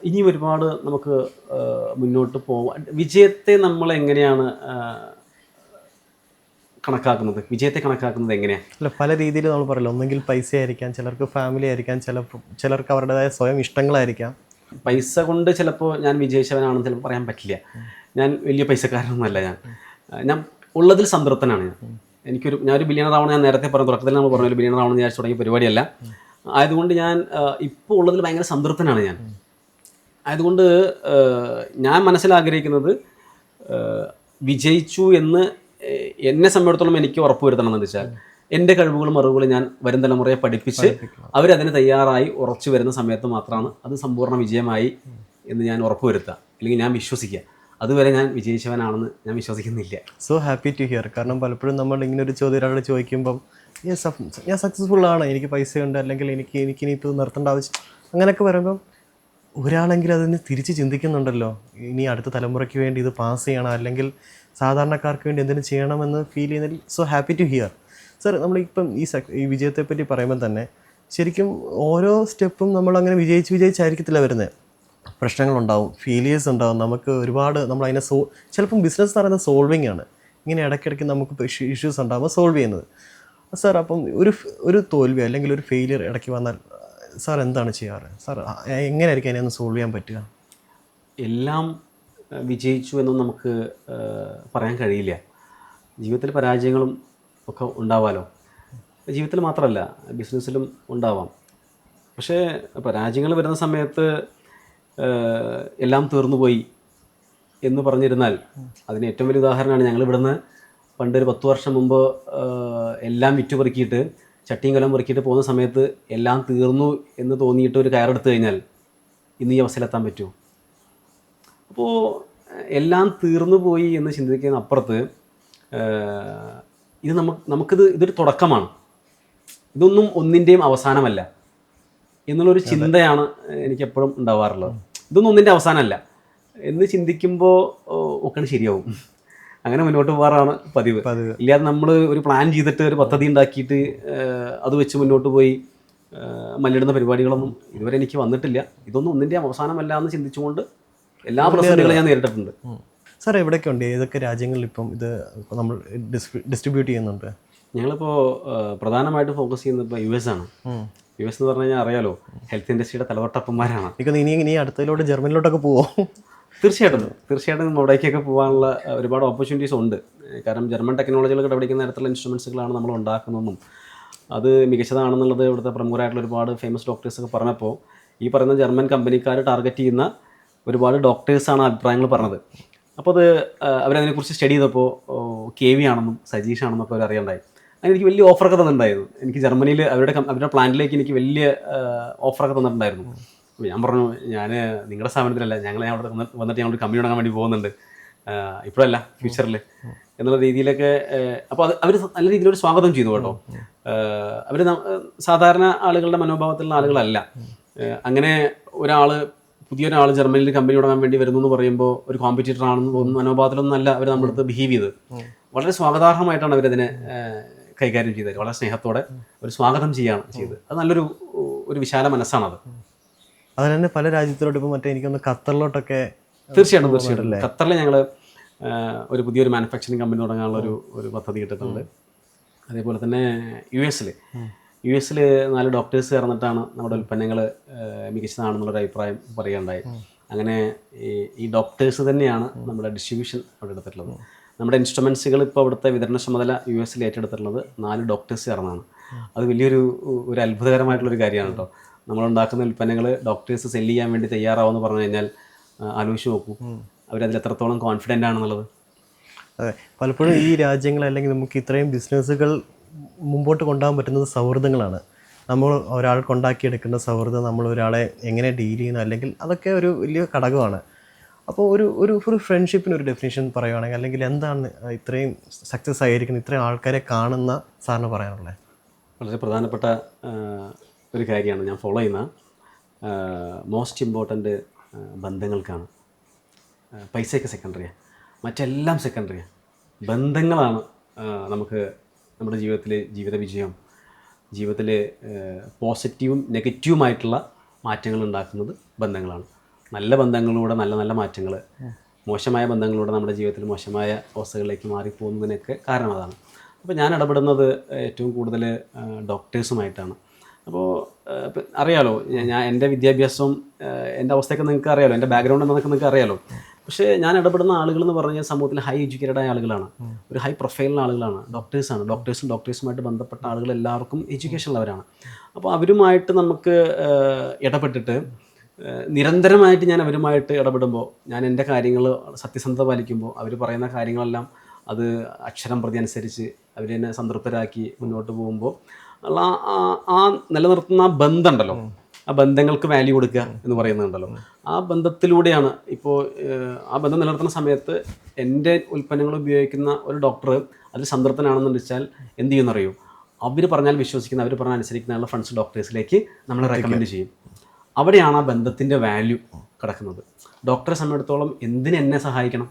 ഇനിയും ഒരുപാട് നമുക്ക് മുന്നോട്ട് പോകാൻ. വിജയത്തെ നമ്മൾ എങ്ങനെയാണ് കണക്കാക്കുന്നത്? വിജയത്തെ കണക്കാക്കുന്നത് എങ്ങനെയാണ്? അല്ല, പല രീതിയിൽ നമ്മൾ പറയല്ലോ. ഒന്നെങ്കിൽ പൈസ ആയിരിക്കാം, ചിലർക്ക് ഫാമിലി ആയിരിക്കാം, ചിലർക്ക് അവരുടേതായ സ്വയം ഇഷ്ടങ്ങളായിരിക്കാം. പൈസ കൊണ്ട് ചിലപ്പോൾ ഞാൻ വിജയിച്ചവനാണെന്ന് ചിലപ്പോൾ പറയാൻ പറ്റില്ല. ഞാൻ വലിയ പൈസക്കാരനൊന്നുമല്ല. ഞാൻ ഉള്ളതിൽ സംതൃപ്തനാണ്. ഞാനൊരു ബില്യണർ ആവണം, ഞാൻ നേരത്തെ പറഞ്ഞു, തുടക്കത്തിൽ നമ്മൾ പറഞ്ഞ ബില്യണർ ആവണം വിചാരിച്ച് തുടങ്ങിയ പരിപാടിയല്ല. ആയതുകൊണ്ട് ഞാൻ ഇപ്പോൾ ഉള്ളതിൽ ഭയങ്കര സംതൃപ്തനാണ് ഞാൻ. ആയതുകൊണ്ട് ഞാൻ മനസ്സിലാഗ്രഹിക്കുന്നത് വിജയിച്ചു എന്ന് എന്നെ സംബന്ധിച്ചിടത്തോളം എനിക്ക് ഉറപ്പ് വരുത്തണം എന്ന് വെച്ചാൽ എൻ്റെ കഴിവുകളും അറിവുകളും ഞാൻ വരും തലമുറയെ പഠിപ്പിച്ച് അവരതിന് തയ്യാറായി ഉറച്ചു വരുന്ന സമയത്ത് മാത്രമാണ് അത് സമ്പൂർണ്ണ വിജയമായി എന്ന് ഞാൻ ഉറപ്പ് വരുത്തുക, അല്ലെങ്കിൽ ഞാൻ വിശ്വസിക്കുക. അതുവരെ ഞാൻ വിജയിച്ചവനാണെന്ന് ഞാൻ വിശ്വസിക്കുന്നില്ല. So happy to hear. കാരണം പലപ്പോഴും നമ്മൾ ഇങ്ങനെ ഒരു ചോദ്യം ഒരാളോട് ചോദിക്കുമ്പം ഞാൻ സക്സസ്ഫുൾ ആണ്, എനിക്ക് പൈസയുണ്ട്, അല്ലെങ്കിൽ എനിക്കിനി ഇപ്പോൾ നിർത്തേണ്ട ആവശ്യം, അങ്ങനെയൊക്കെ പറയുമ്പം ഒരാളെങ്കിലും അതിന് തിരിച്ച് ചിന്തിക്കുന്നുണ്ടല്ലോ, ഇനി അടുത്ത തലമുറയ്ക്ക് വേണ്ടി ഇത് പാസ് ചെയ്യണം, അല്ലെങ്കിൽ സാധാരണക്കാർക്ക് വേണ്ടി എന്തെങ്കിലും ചെയ്യണമെന്ന് ഫീൽ ചെയ്യുന്നതിൽ so happy to hear. Sir, നമ്മളിപ്പം ഈ വിജയത്തെപ്പറ്റി പറയുമ്പോൾ തന്നെ ശരിക്കും ഓരോ സ്റ്റെപ്പും നമ്മളങ്ങനെ വിജയിച്ചായിരിക്കത്തില്ല വരുന്നത്. പ്രശ്നങ്ങളുണ്ടാവും, ഫെയിലിയേഴ്സ് ഉണ്ടാവും, നമുക്ക് ഒരുപാട് നമ്മളതിനെ ചിലപ്പം ബിസിനസ് എന്ന് പറയുന്നത് സോൾവിങ് ആണ്. ഇങ്ങനെ ഇടയ്ക്കിടയ്ക്ക് നമുക്ക് ഇഷ്യൂസ് ഉണ്ടാകുമ്പോൾ സോൾവ് ചെയ്യുന്നത്. സാർ, അപ്പം ഒരു തോൽവി അല്ലെങ്കിൽ ഒരു ഫെയിലിയർ ഇടയ്ക്ക് വന്നാൽ സാർ എന്താണ് ചെയ്യാറ്? സാർ എങ്ങനെയായിരിക്കും അതിനെ ഒന്ന് സോൾവ് ചെയ്യാൻ പറ്റുക? എല്ലാം വിജയിച്ചു എന്നൊന്നും നമുക്ക് പറയാൻ കഴിയില്ല. ജീവിതത്തിൽ പരാജയങ്ങളും ഒക്കെ ഉണ്ടാവാമല്ലോ. ജീവിതത്തിൽ മാത്രമല്ല, ബിസിനസ്സിലും ഉണ്ടാവാം. പക്ഷേ പരാജയങ്ങൾ വരുന്ന സമയത്ത് എല്ലാം തീർന്നുപോയി എന്ന് പറഞ്ഞിരുന്നാൽ അതിന് ഏറ്റവും വലിയ ഉദാഹരണമാണ് ഞങ്ങൾ ഇവിടുന്ന് പണ്ടൊരു 10 വർഷം മുമ്പ് എല്ലാം വിറ്റുപെറുക്കിയിട്ട് ചട്ടിയും കലം പെറുക്കിയിട്ട് പോകുന്ന സമയത്ത് എല്ലാം തീർന്നു എന്ന് തോന്നിയിട്ട് ഒരു കയറെടുത്ത് കഴിഞ്ഞാൽ ഇന്ന് ഈ അവസ്ഥയിലെത്താൻ പറ്റുമോ? അപ്പോൾ എല്ലാം തീർന്നു പോയി എന്ന് ചിന്തിക്കുന്ന അപ്പുറത്ത് ഇത് ഇതൊരു തുടക്കമാണ്, ഇതൊന്നും ഒന്നിൻ്റെയും അവസാനമല്ല എന്നുള്ളൊരു ചിന്തയാണ് എനിക്കെപ്പോഴും ഉണ്ടാവാറുള്ളത്. ഇതൊന്നും ഒന്നിൻ്റെ അവസാനമല്ല എന്ന് ചിന്തിക്കുമ്പോൾ ഒക്കെ ശരിയാവും. അങ്ങനെ മുന്നോട്ട് പോകാറാണ് പതിവ്. ഇല്ലാതെ നമ്മൾ ഒരു പ്ലാൻ ചെയ്തിട്ട് ഒരു പദ്ധതി ഉണ്ടാക്കിയിട്ട് അത് വെച്ച് മുന്നോട്ട് പോയി മല്ലിടുന്ന പരിപാടികളൊന്നും ഇതുവരെ എനിക്ക് വന്നിട്ടില്ല. ഇതൊന്നും ഒന്നിൻ്റെ അവസാനമല്ല എന്ന് ചിന്തിച്ചുകൊണ്ട് എല്ലാ പ്രതിസന്ധികളും ഞാൻ നേരിട്ടിട്ടുണ്ട്. സാർ, എവിടെയൊക്കെ ഉണ്ട്, ഏതൊക്കെ രാജ്യങ്ങളിൽ ഇപ്പം ഇത് നമ്മൾ ഡിസ്ട്രിബ്യൂട്ട് ചെയ്യുന്നുണ്ട്? ഞങ്ങളിപ്പോൾ പ്രധാനമായിട്ട് ഫോക്കസ് ചെയ്യുന്നത് ഇപ്പോൾ US ആണ്. US എന്ന് പറഞ്ഞു കഴിഞ്ഞാൽ അറിയാലോ, ഹെൽത്ത് ഇൻഡസ്ട്രിയുടെ തലവട്ടപ്പന്മാരാണ്. ഇനി അടുത്തതിലോട്ട് ജർമ്മനിലോട്ടൊക്കെ പോവോ? തീർച്ചയായിട്ടും അവിടേക്കൊക്കെ പോകാനുള്ള ഒരുപാട് ഓപ്പർച്യൂണിറ്റീസ് ഉണ്ട്. കാരണം ജർമ്മൻ ടെക്നോളജികളൊക്കെ പഠിക്കുന്ന തരത്തിലുള്ള ഇൻസ്ട്രുമെൻസുകളാണ് നമ്മൾ ഉണ്ടാക്കുന്നതെന്നും അത് മികച്ചതാണെന്നുള്ളത് ഇവിടുത്തെ പ്രമുഖരായിട്ടുള്ള ഒരുപാട് ഫേമസ് ഡോക്ടേഴ്സൊക്കെ പറഞ്ഞപ്പോൾ ഈ പറയുന്ന ജർമ്മൻ കമ്പനിക്കാർ ടാർഗറ്റ് ചെയ്യുന്ന ഒരുപാട് ഡോക്ടേഴ്സാണ് അഭിപ്രായങ്ങൾ പറഞ്ഞത്. അപ്പോൾ അത് അവരതിനെക്കുറിച്ച് സ്റ്റഡി ചെയ്തപ്പോൾ KV ആണെന്നും സജീഷ് ആണെന്നും ഒക്കെ അവർ അറിയണ്ടായി. അങ്ങനെ എനിക്ക് വലിയ ഓഫറൊക്കെ തന്നിട്ടുണ്ടായിരുന്നു. എനിക്ക് ജർമ്മനിയിൽ അവരുടെ പ്ലാന്റിലേക്ക് എനിക്ക് വലിയ ഓഫറൊക്കെ തന്നിട്ടുണ്ടായിരുന്നു. ഞാൻ പറഞ്ഞു, ഞാൻ നിങ്ങളുടെ സ്ഥാപനത്തിലല്ല, ഞാൻ അവിടെ വന്നിട്ട് ഞങ്ങളൊരു കമ്പനി തുടങ്ങാൻ വേണ്ടി പോകുന്നുണ്ട്, ഇപ്പോഴല്ല ഫ്യൂച്ചറിൽ എന്നുള്ള രീതിയിലൊക്കെ. അപ്പോൾ അവർ നല്ല രീതിയിലൊരു സ്വാഗതം ചെയ്തു കേട്ടോ. അവർ സാധാരണ ആളുകളുടെ മനോഭാവത്തിലുള്ള ആളുകളല്ല. അങ്ങനെ പുതിയൊരാൾ ജർമ്മനിയിൽ കമ്പനി തുടങ്ങാൻ വേണ്ടി വരുന്നു എന്ന് പറയുമ്പോൾ ഒരു കോമ്പറ്റീറ്റർ ആണെന്ന് തോന്നുന്ന മനോഭാവത്തിലൊന്നും അല്ല അവർ നമ്മുടെ അടുത്ത് ബിഹേവ് ചെയ്ത്. വളരെ സ്വാഗതാർഹമായിട്ടാണ് അവരതിനെ കൈകാര്യം ചെയ്തത്. വളരെ സ്നേഹത്തോടെ ഒരു സ്വാഗതം ചെയ്തത്. അത് നല്ലൊരു വിശാല മനസ്സാണത്. അതിന് തന്നെ പല രാജ്യത്തിലോട്ട് ഇപ്പോൾ എനിക്കൊന്ന് ഖത്തറിലോട്ടൊക്കെ. തീർച്ചയായിട്ടും ഖത്തറിൽ ഞങ്ങൾ ഒരു പുതിയൊരു മാനുഫാക്ചറിങ് കമ്പനി തുടങ്ങാനുള്ള ഒരു പദ്ധതി ഇട്ടിട്ടുണ്ട്. അതേപോലെ തന്നെ യു എസിൽ 4 ഡോക്ടേഴ്സ് ചേർന്നിട്ടാണ് നമ്മുടെ ഉൽപ്പന്നങ്ങൾ മികച്ചതാണെന്നുള്ളൊരു അഭിപ്രായം പറയുകയുണ്ടായി. അങ്ങനെ ഈ ഡോക്ടേഴ്സ് തന്നെയാണ് നമ്മുടെ ഡിസ്ട്രിബ്യൂഷൻ അവിടെ എടുത്തിട്ടുള്ളത്. നമ്മുടെ ഇൻസ്ട്രുമെൻസുകൾ ഇപ്പോൾ അവിടുത്തെ വിതരണ ചുമതല US ഏറ്റെടുത്തിട്ടുള്ളത് 4 ഡോക്ടേഴ്സ് ചേർന്നാണ്. അത് വലിയൊരു അത്ഭുതകരമായിട്ടുള്ളൊരു കാര്യമാണ് കേട്ടോ. നമ്മളുണ്ടാക്കുന്ന ഉൽപ്പന്നങ്ങൾ ഡോക്ടേഴ്സ് സെല്ല് ചെയ്യാൻ വേണ്ടി തയ്യാറാവുമെന്ന് പറഞ്ഞു കഴിഞ്ഞാൽ ആലോചിച്ച് നോക്കൂ അവരതിൽ എത്രത്തോളം കോൺഫിഡൻ്റ് ആണെന്നുള്ളത്. അതെ, പലപ്പോഴും ഈ രാജ്യങ്ങൾ അല്ലെങ്കിൽ നമുക്ക് ഇത്രയും ബിസിനസ്സുകൾ മുമ്പോട്ട് കൊണ്ടുപോകാൻ പറ്റുന്നത് സൗഹൃദങ്ങളാണ്. നമ്മൾ ഒരാൾക്കുണ്ടാക്കിയെടുക്കുന്ന സൗഹൃദം, നമ്മൾ ഒരാളെ എങ്ങനെ ഡീൽ ചെയ്യുന്നു, അല്ലെങ്കിൽ അതൊക്കെ ഒരു വലിയ ഘടകമാണ്. അപ്പോൾ ഒരു ഫ്രണ്ട്ഷിപ്പിന് ഒരു ഡെഫിനേഷൻ പറയുകയാണെങ്കിൽ, അല്ലെങ്കിൽ എന്താണ് ഇത്രയും സക്സസ് ആയിരിക്കുന്ന ഇത്രയും ആൾക്കാരെ കാണുന്ന സാറിന് പറയാനുള്ളത്? വളരെ പ്രധാനപ്പെട്ട ഒരു കാര്യമാണ് ഞാൻ ഫോളോ ചെയ്യുന്ന. മോസ്റ്റ് ഇമ്പോർട്ടൻ്റ് ബന്ധങ്ങൾക്കാണ്. പൈസയൊക്കെ സെക്കൻഡറിയാണ്, മറ്റെല്ലാം സെക്കൻഡറിയാണ്. ബന്ധങ്ങളാണ് നമുക്ക് നമ്മുടെ ജീവിത വിജയം, ജീവിതത്തിൽ പോസിറ്റീവും നെഗറ്റീവുമായിട്ടുള്ള മാറ്റങ്ങൾ ഉണ്ടാക്കുന്നത് ബന്ധങ്ങളാണ്. നല്ല ബന്ധങ്ങളിലൂടെ നല്ല മാറ്റങ്ങൾ, മോശമായ ബന്ധങ്ങളിലൂടെ നമ്മുടെ ജീവിതത്തിൽ മോശമായ അവസ്ഥകളിലേക്ക് മാറിപ്പോകുന്നതിനൊക്കെ കാരണം അതാണ്. അപ്പോൾ ഞാൻ ഇടപെടുന്നത് ഏറ്റവും കൂടുതൽ ഡോക്ടേഴ്സുമായിട്ടാണ്. അപ്പോൾ അറിയാലോ, എൻ്റെ വിദ്യാഭ്യാസവും എൻ്റെ അവസ്ഥയൊക്കെ നിങ്ങൾക്ക് അറിയാലോ, എൻ്റെ ബാക്ക്ഗ്രൗണ്ട് എന്നൊക്കെ നിങ്ങൾക്ക് അറിയാലോ. പക്ഷേ ഞാൻ ഇടപെടുന്ന ആളുകൾ എന്ന് പറഞ്ഞാൽ സമൂഹത്തിൽ ഹൈ എഡ്യൂക്കേറ്റഡ് ആയ ആളുകളാണ്, ഒരു ഹൈ പ്രൊഫൈലിലുള്ള ആളുകളാണ്, ഡോക്ടേഴ്സുമായിട്ട് ബന്ധപ്പെട്ട ആളുകൾ എല്ലാവർക്കും എഡ്യൂക്കേഷൻ ഉള്ളവരാണ്. അപ്പോൾ അവരുമായിട്ട് നമുക്ക് ഇടപെട്ടിട്ട് നിരന്തരമായിട്ട് ഞാൻ അവരുമായിട്ട് ഇടപെടുമ്പോൾ, ഞാൻ എൻ്റെ കാര്യങ്ങൾ സത്യസന്ധത പാലിക്കുമ്പോൾ, അവർ പറയുന്ന കാര്യങ്ങളെല്ലാം അത് അക്ഷരം പ്രതി അനുസരിച്ച് അവരെന്നെ സംതൃപ്തരാക്കി മുന്നോട്ട് പോകുമ്പോൾ ഉള്ള ആ നിലനിർത്തുന്ന ആ ബന്ധമുണ്ടല്ലോ, ആ ബന്ധങ്ങൾക്ക് വാല്യൂ കൊടുക്കുക എന്ന് പറയുന്നുണ്ടല്ലോ, ആ ബന്ധത്തിലൂടെയാണ് ഇപ്പോൾ ആ ബന്ധം നിലനിർത്തുന്ന സമയത്ത് എൻ്റെ ഉൽപ്പന്നങ്ങൾ ഉപയോഗിക്കുന്ന ഒരു ഡോക്ടർ അതിൽ സംതൃപ്തനാണെന്ന് വെച്ചാൽ എന്ത് ചെയ്യുമെന്നറിയോ, അവർ പറഞ്ഞാൽ വിശ്വസിക്കുന്ന, അവർ പറഞ്ഞാൽ അനുസരിക്കുന്ന ഫണ്ട്സ് ഡോക്ടേഴ്സിലേക്ക് നമ്മൾ റെക്കമെൻഡ് ചെയ്യും. അവിടെയാണ് ആ ബന്ധത്തിൻ്റെ വാല്യൂ കിടക്കുന്നത്. ഡോക്ടറെ സംബന്ധിച്ചിടത്തോളം എന്തിന് എന്നെ സഹായിക്കണം,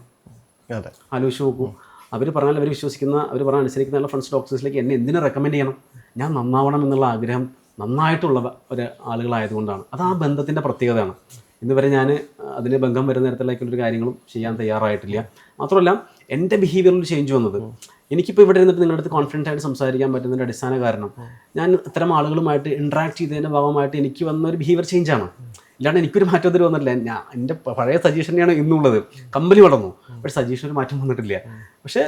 ആലോചിച്ച് നോക്കൂ. അവർ പറഞ്ഞാൽ അവർ വിശ്വസിക്കുന്ന, അവർ പറഞ്ഞാൽ അനുസരിക്കുന്ന ഫണ്ട്സ് ഡോക്ടേഴ്സിലേക്ക് എന്നെ എന്തിനു റെക്കമെൻഡ് ചെയ്യണം? ഞാൻ നന്നാവണം എന്നുള്ള ആഗ്രഹം നന്നായിട്ടുള്ള ഒരു ആളുകളായതുകൊണ്ടാണ്. അത് ആ ബന്ധത്തിൻ്റെ പ്രത്യേകതയാണ്. ഇന്ന് വരെ ഞാൻ അതിന് ഭംഗം വരുന്ന തരത്തിലേക്കുള്ളൊരു കാര്യങ്ങളും ചെയ്യാൻ തയ്യാറായിട്ടില്ല. മാത്രമല്ല എൻ്റെ ബിഹേവിയറിൽ ചേഞ്ച് വന്നത്, എനിക്കിപ്പോൾ ഇവിടെ ഇരുന്നിട്ട് നിങ്ങളുടെ അടുത്ത് കോൺഫിഡൻ്റ് ആയിട്ട് സംസാരിക്കാൻ പറ്റുന്നതിൻ്റെ അടിസ്ഥാന കാരണം ഞാൻ ഇത്തരം ആളുകളുമായിട്ട് ഇൻട്രാക്ട് ചെയ്തതിൻ്റെ ഭാഗമായിട്ട് എനിക്ക് വന്ന ഒരു ബിഹേവിയർ ചേഞ്ചാണ്. ഇല്ലാണ്ട് എനിക്കൊരു മാറ്റം അതിൽ വന്നിട്ടില്ല. എൻ്റെ പഴയ സജീഷൻ തന്നെയാണ് ഇന്നുള്ളത്. കമ്പനി വളർന്നു, പക്ഷേ സജീഷൻ ഒരു മാറ്റം വന്നിട്ടില്ല. പക്ഷേ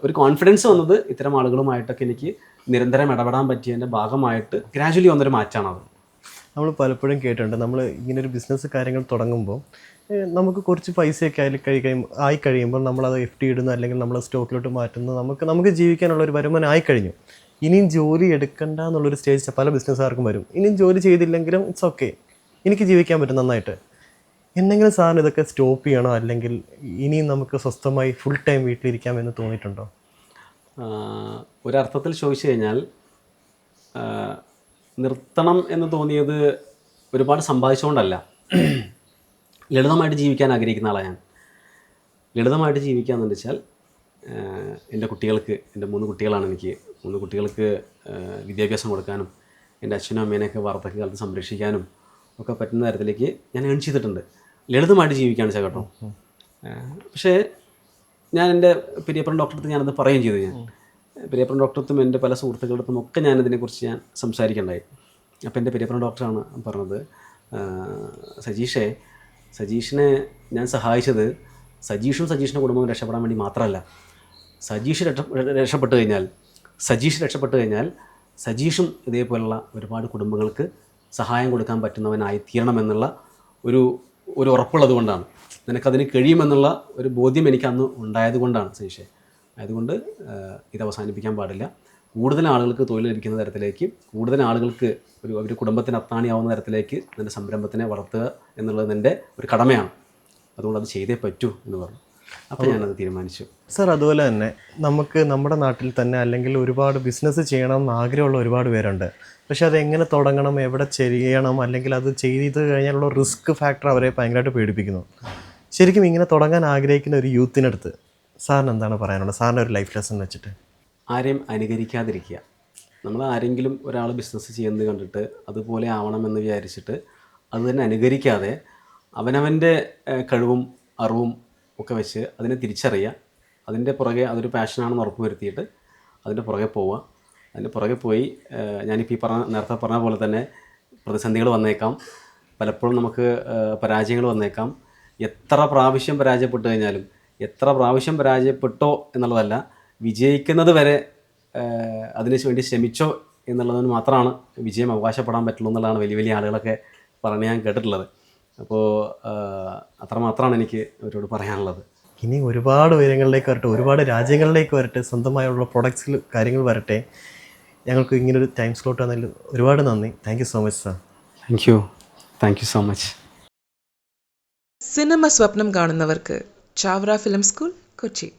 ഒരു കോൺഫിഡൻസ് വന്നത് ഇത്തരം ആളുകളുമായിട്ടൊക്കെ എനിക്ക് നിരന്തരം ഇടപെടാൻ പറ്റിയതിൻ്റെ ഭാഗമായിട്ട് ഗ്രാജുവലി വന്നൊരു മാറ്റമാണത്. നമ്മൾ പലപ്പോഴും കേട്ടിട്ടുണ്ട്, നമ്മൾ ഇങ്ങനൊരു ബിസിനസ് കാര്യങ്ങൾ തുടങ്ങുമ്പോൾ നമുക്ക് കുറച്ച് പൈസയൊക്കെ ആയി കഴിയുമ്പോൾ നമ്മളത് FD ഇടുന്നു, അല്ലെങ്കിൽ നമ്മൾ സ്റ്റോക്കിലോട്ട് മാറ്റുന്നു, നമുക്ക് ജീവിക്കാനുള്ള ഒരു വരുമാനം ആയിക്കഴിഞ്ഞു. ഇനിയും ജോലി എടുക്കണ്ട എന്നുള്ളൊരു സ്റ്റേജ് പല ബിസിനസ്സുകാർക്കും വരും. ഇനിയും ജോലി ചെയ്തില്ലെങ്കിലും ഇറ്റ്സ് ഓക്കെ, എനിക്ക് ജീവിക്കാൻ പറ്റും നന്നായിട്ട്. എന്തെങ്കിലും സാറിന് ഇതൊക്കെ സ്റ്റോപ്പ് ചെയ്യണോ, അല്ലെങ്കിൽ ഇനിയും നമുക്ക് സ്വസ്ഥമായി ഫുൾ ടൈം വീട്ടിലിരിക്കാമെന്ന് തോന്നിയിട്ടുണ്ടോ? ഒരർത്ഥത്തിൽ ചോദിച്ചു കഴിഞ്ഞാൽ നിർത്തണം എന്ന് തോന്നിയത് ഒരുപാട് സമ്പാദിച്ചുകൊണ്ടല്ല. ലളിതമായിട്ട് ജീവിക്കാൻ ആഗ്രഹിക്കുന്ന ആളാണ് ഞാൻ. ലളിതമായിട്ട് ജീവിക്കാമെന്ന് വെച്ചാൽ എൻ്റെ കുട്ടികൾക്ക്, എൻ്റെ 3 കുട്ടികളാണ് എനിക്ക്, 3 കുട്ടികൾക്ക് വിദ്യാഭ്യാസം കൊടുക്കാനും എൻ്റെ അച്ഛനും അമ്മേനെയൊക്കെ വാർദ്ധക്യകാലത്ത് സംരക്ഷിക്കാനും ഒക്കെ പറ്റുന്ന തരത്തിലേക്ക് ഞാൻ ഏൺ ചെയ്തിട്ടുണ്ട്. ലളിതമായിട്ട് ജീവിക്കുകയാണ് കേട്ടോ. പക്ഷേ ഞാൻ എൻ്റെ പെരിയപ്പൻ ഡോക്ടറടുത്ത് ഞാനത് പറയുകയും ചെയ്തു. ഞാൻ പെരിയപ്പൻ ഡോക്ടറടുത്തും എൻ്റെ പല സുഹൃത്തുക്കളുടെടുത്തും ഒക്കെ ഞാനതിനെക്കുറിച്ച് ഞാൻ സംസാരിക്കേണ്ടായി. അപ്പോൾ എൻ്റെ പെരിയപ്പൻ ഡോക്ടറാണ് പറഞ്ഞത്, സജീഷിനെ ഞാൻ സഹായിച്ചത് സജീഷിൻ്റെ കുടുംബവും രക്ഷപ്പെടാൻ വേണ്ടി മാത്രമല്ല. സജീഷ് രക്ഷപ്പെട്ട് കഴിഞ്ഞാൽ സജീഷും ഇതേപോലുള്ള ഒരുപാട് കുടുംബങ്ങൾക്ക് സഹായം കൊടുക്കാൻ പറ്റുന്നവനായി തീരണമെന്നുള്ള ഒരു ഉറപ്പുള്ളത് കൊണ്ടാണ്, നിനക്കതിന് കഴിയുമെന്നുള്ള ഒരു ബോധ്യം എനിക്ക് അന്ന് ഉണ്ടായത് കൊണ്ടാണ് സജീഷേ. അതുകൊണ്ട് ഇത് അവസാനിപ്പിക്കാൻ പാടില്ല. കൂടുതൽ ആളുകൾക്ക് തൊഴിൽ ലഭിക്കുന്ന തരത്തിലേക്ക്, കൂടുതൽ ആളുകൾക്ക് ഒരു കുടുംബത്തിന് അത്താണിയാവുന്ന തരത്തിലേക്ക് നിൻ്റെ സംരംഭത്തിനെ വളർത്തുക എന്നുള്ളത് നിൻ്റെ ഒരു കടമയാണ്. അതുകൊണ്ട് അത് ചെയ്തേ പറ്റൂ എന്ന് പറഞ്ഞു. അപ്പോൾ ഞാനത് തീരുമാനിച്ചു. സർ, അതുപോലെ തന്നെ നമുക്ക് നമ്മുടെ നാട്ടിൽ തന്നെ അല്ലെങ്കിൽ ഒരുപാട് ബിസിനസ് ചെയ്യണമെന്ന് ആഗ്രഹമുള്ള ഒരുപാട് പേരുണ്ട്. പക്ഷെ അതെങ്ങനെ തുടങ്ങണം, എവിടെ ചെയ്യണം, അല്ലെങ്കിൽ അത് ചെയ്ത് കഴിഞ്ഞാലുള്ള റിസ്ക് ഫാക്ടർ അവരെ ഭയങ്കരമായിട്ട് പേടിപ്പിക്കുന്നു. ശരിക്കും ഇങ്ങനെ തുടങ്ങാൻ ആഗ്രഹിക്കുന്ന ഒരു യൂത്തിനടുത്ത് സാറിന് എന്താണ് പറയാനുള്ളത്? സാറിൻ്റെ ഒരു ലൈഫ് ലെസൺ വെച്ചിട്ട്. ആരെയും അനുകരിക്കാതിരിക്കുക. നമ്മൾ ആരെങ്കിലും ഒരാൾ ബിസിനസ് ചെയ്യുന്നത് കണ്ടിട്ട് അതുപോലെ ആവണമെന്ന് വിചാരിച്ചിട്ട് അത് തന്നെ അനുകരിക്കാതെ അവനവൻ്റെ കഴിവും അറിവും ഒക്കെ വെച്ച് അതിനെ തിരിച്ചറിയുക. അതിൻ്റെ പുറകെ അതൊരു പാഷനാണെന്ന് ഉറപ്പ് വരുത്തിയിട്ട് അതിൻ്റെ പുറകെ പോവുക. അതിൻ്റെ പുറകെ പോയി ഞാനിപ്പോൾ നേരത്തെ പറഞ്ഞ പോലെ തന്നെ പ്രതിസന്ധികൾ വന്നേക്കാം, പലപ്പോഴും നമുക്ക് പരാജയങ്ങൾ വന്നേക്കാം. എത്ര പ്രാവശ്യം പരാജയപ്പെട്ടോ എന്നുള്ളതല്ല, വിജയിക്കുന്നത് വരെ അതിന് വേണ്ടി ശ്രമിച്ചോ എന്നുള്ളതിന് മാത്രമാണ് വിജയം അവകാശപ്പെടാൻ പറ്റുള്ളൂ എന്നുള്ളതാണ് വലിയ വലിയ ആളുകളൊക്കെ പറഞ്ഞ് ഞാൻ കേട്ടിട്ടുള്ളത്. അപ്പോൾ അത്രമാത്രമാണ് എനിക്ക് അവരോട് പറയാനുള്ളത്. ഇനി ഒരുപാട് ഉയരങ്ങളിലേക്ക് വരട്ടെ, ഒരുപാട് രാജ്യങ്ങളിലേക്ക് വരട്ടെ, സ്വന്തമായുള്ള പ്രൊഡക്ട്സിൽ കാര്യങ്ങൾ വരട്ടെ. ഞങ്ങൾക്ക് ഇങ്ങനൊരു ടൈം സ്ലോട്ട് വന്നതിൽ ഒരുപാട് നന്ദി. Thank you so much sir. Thank you so much. Cinema സ്വപ്നം കാണുന്നവർക്ക് ചാവറ ഫിലിം സ്കൂൾ, കൊച്ചി.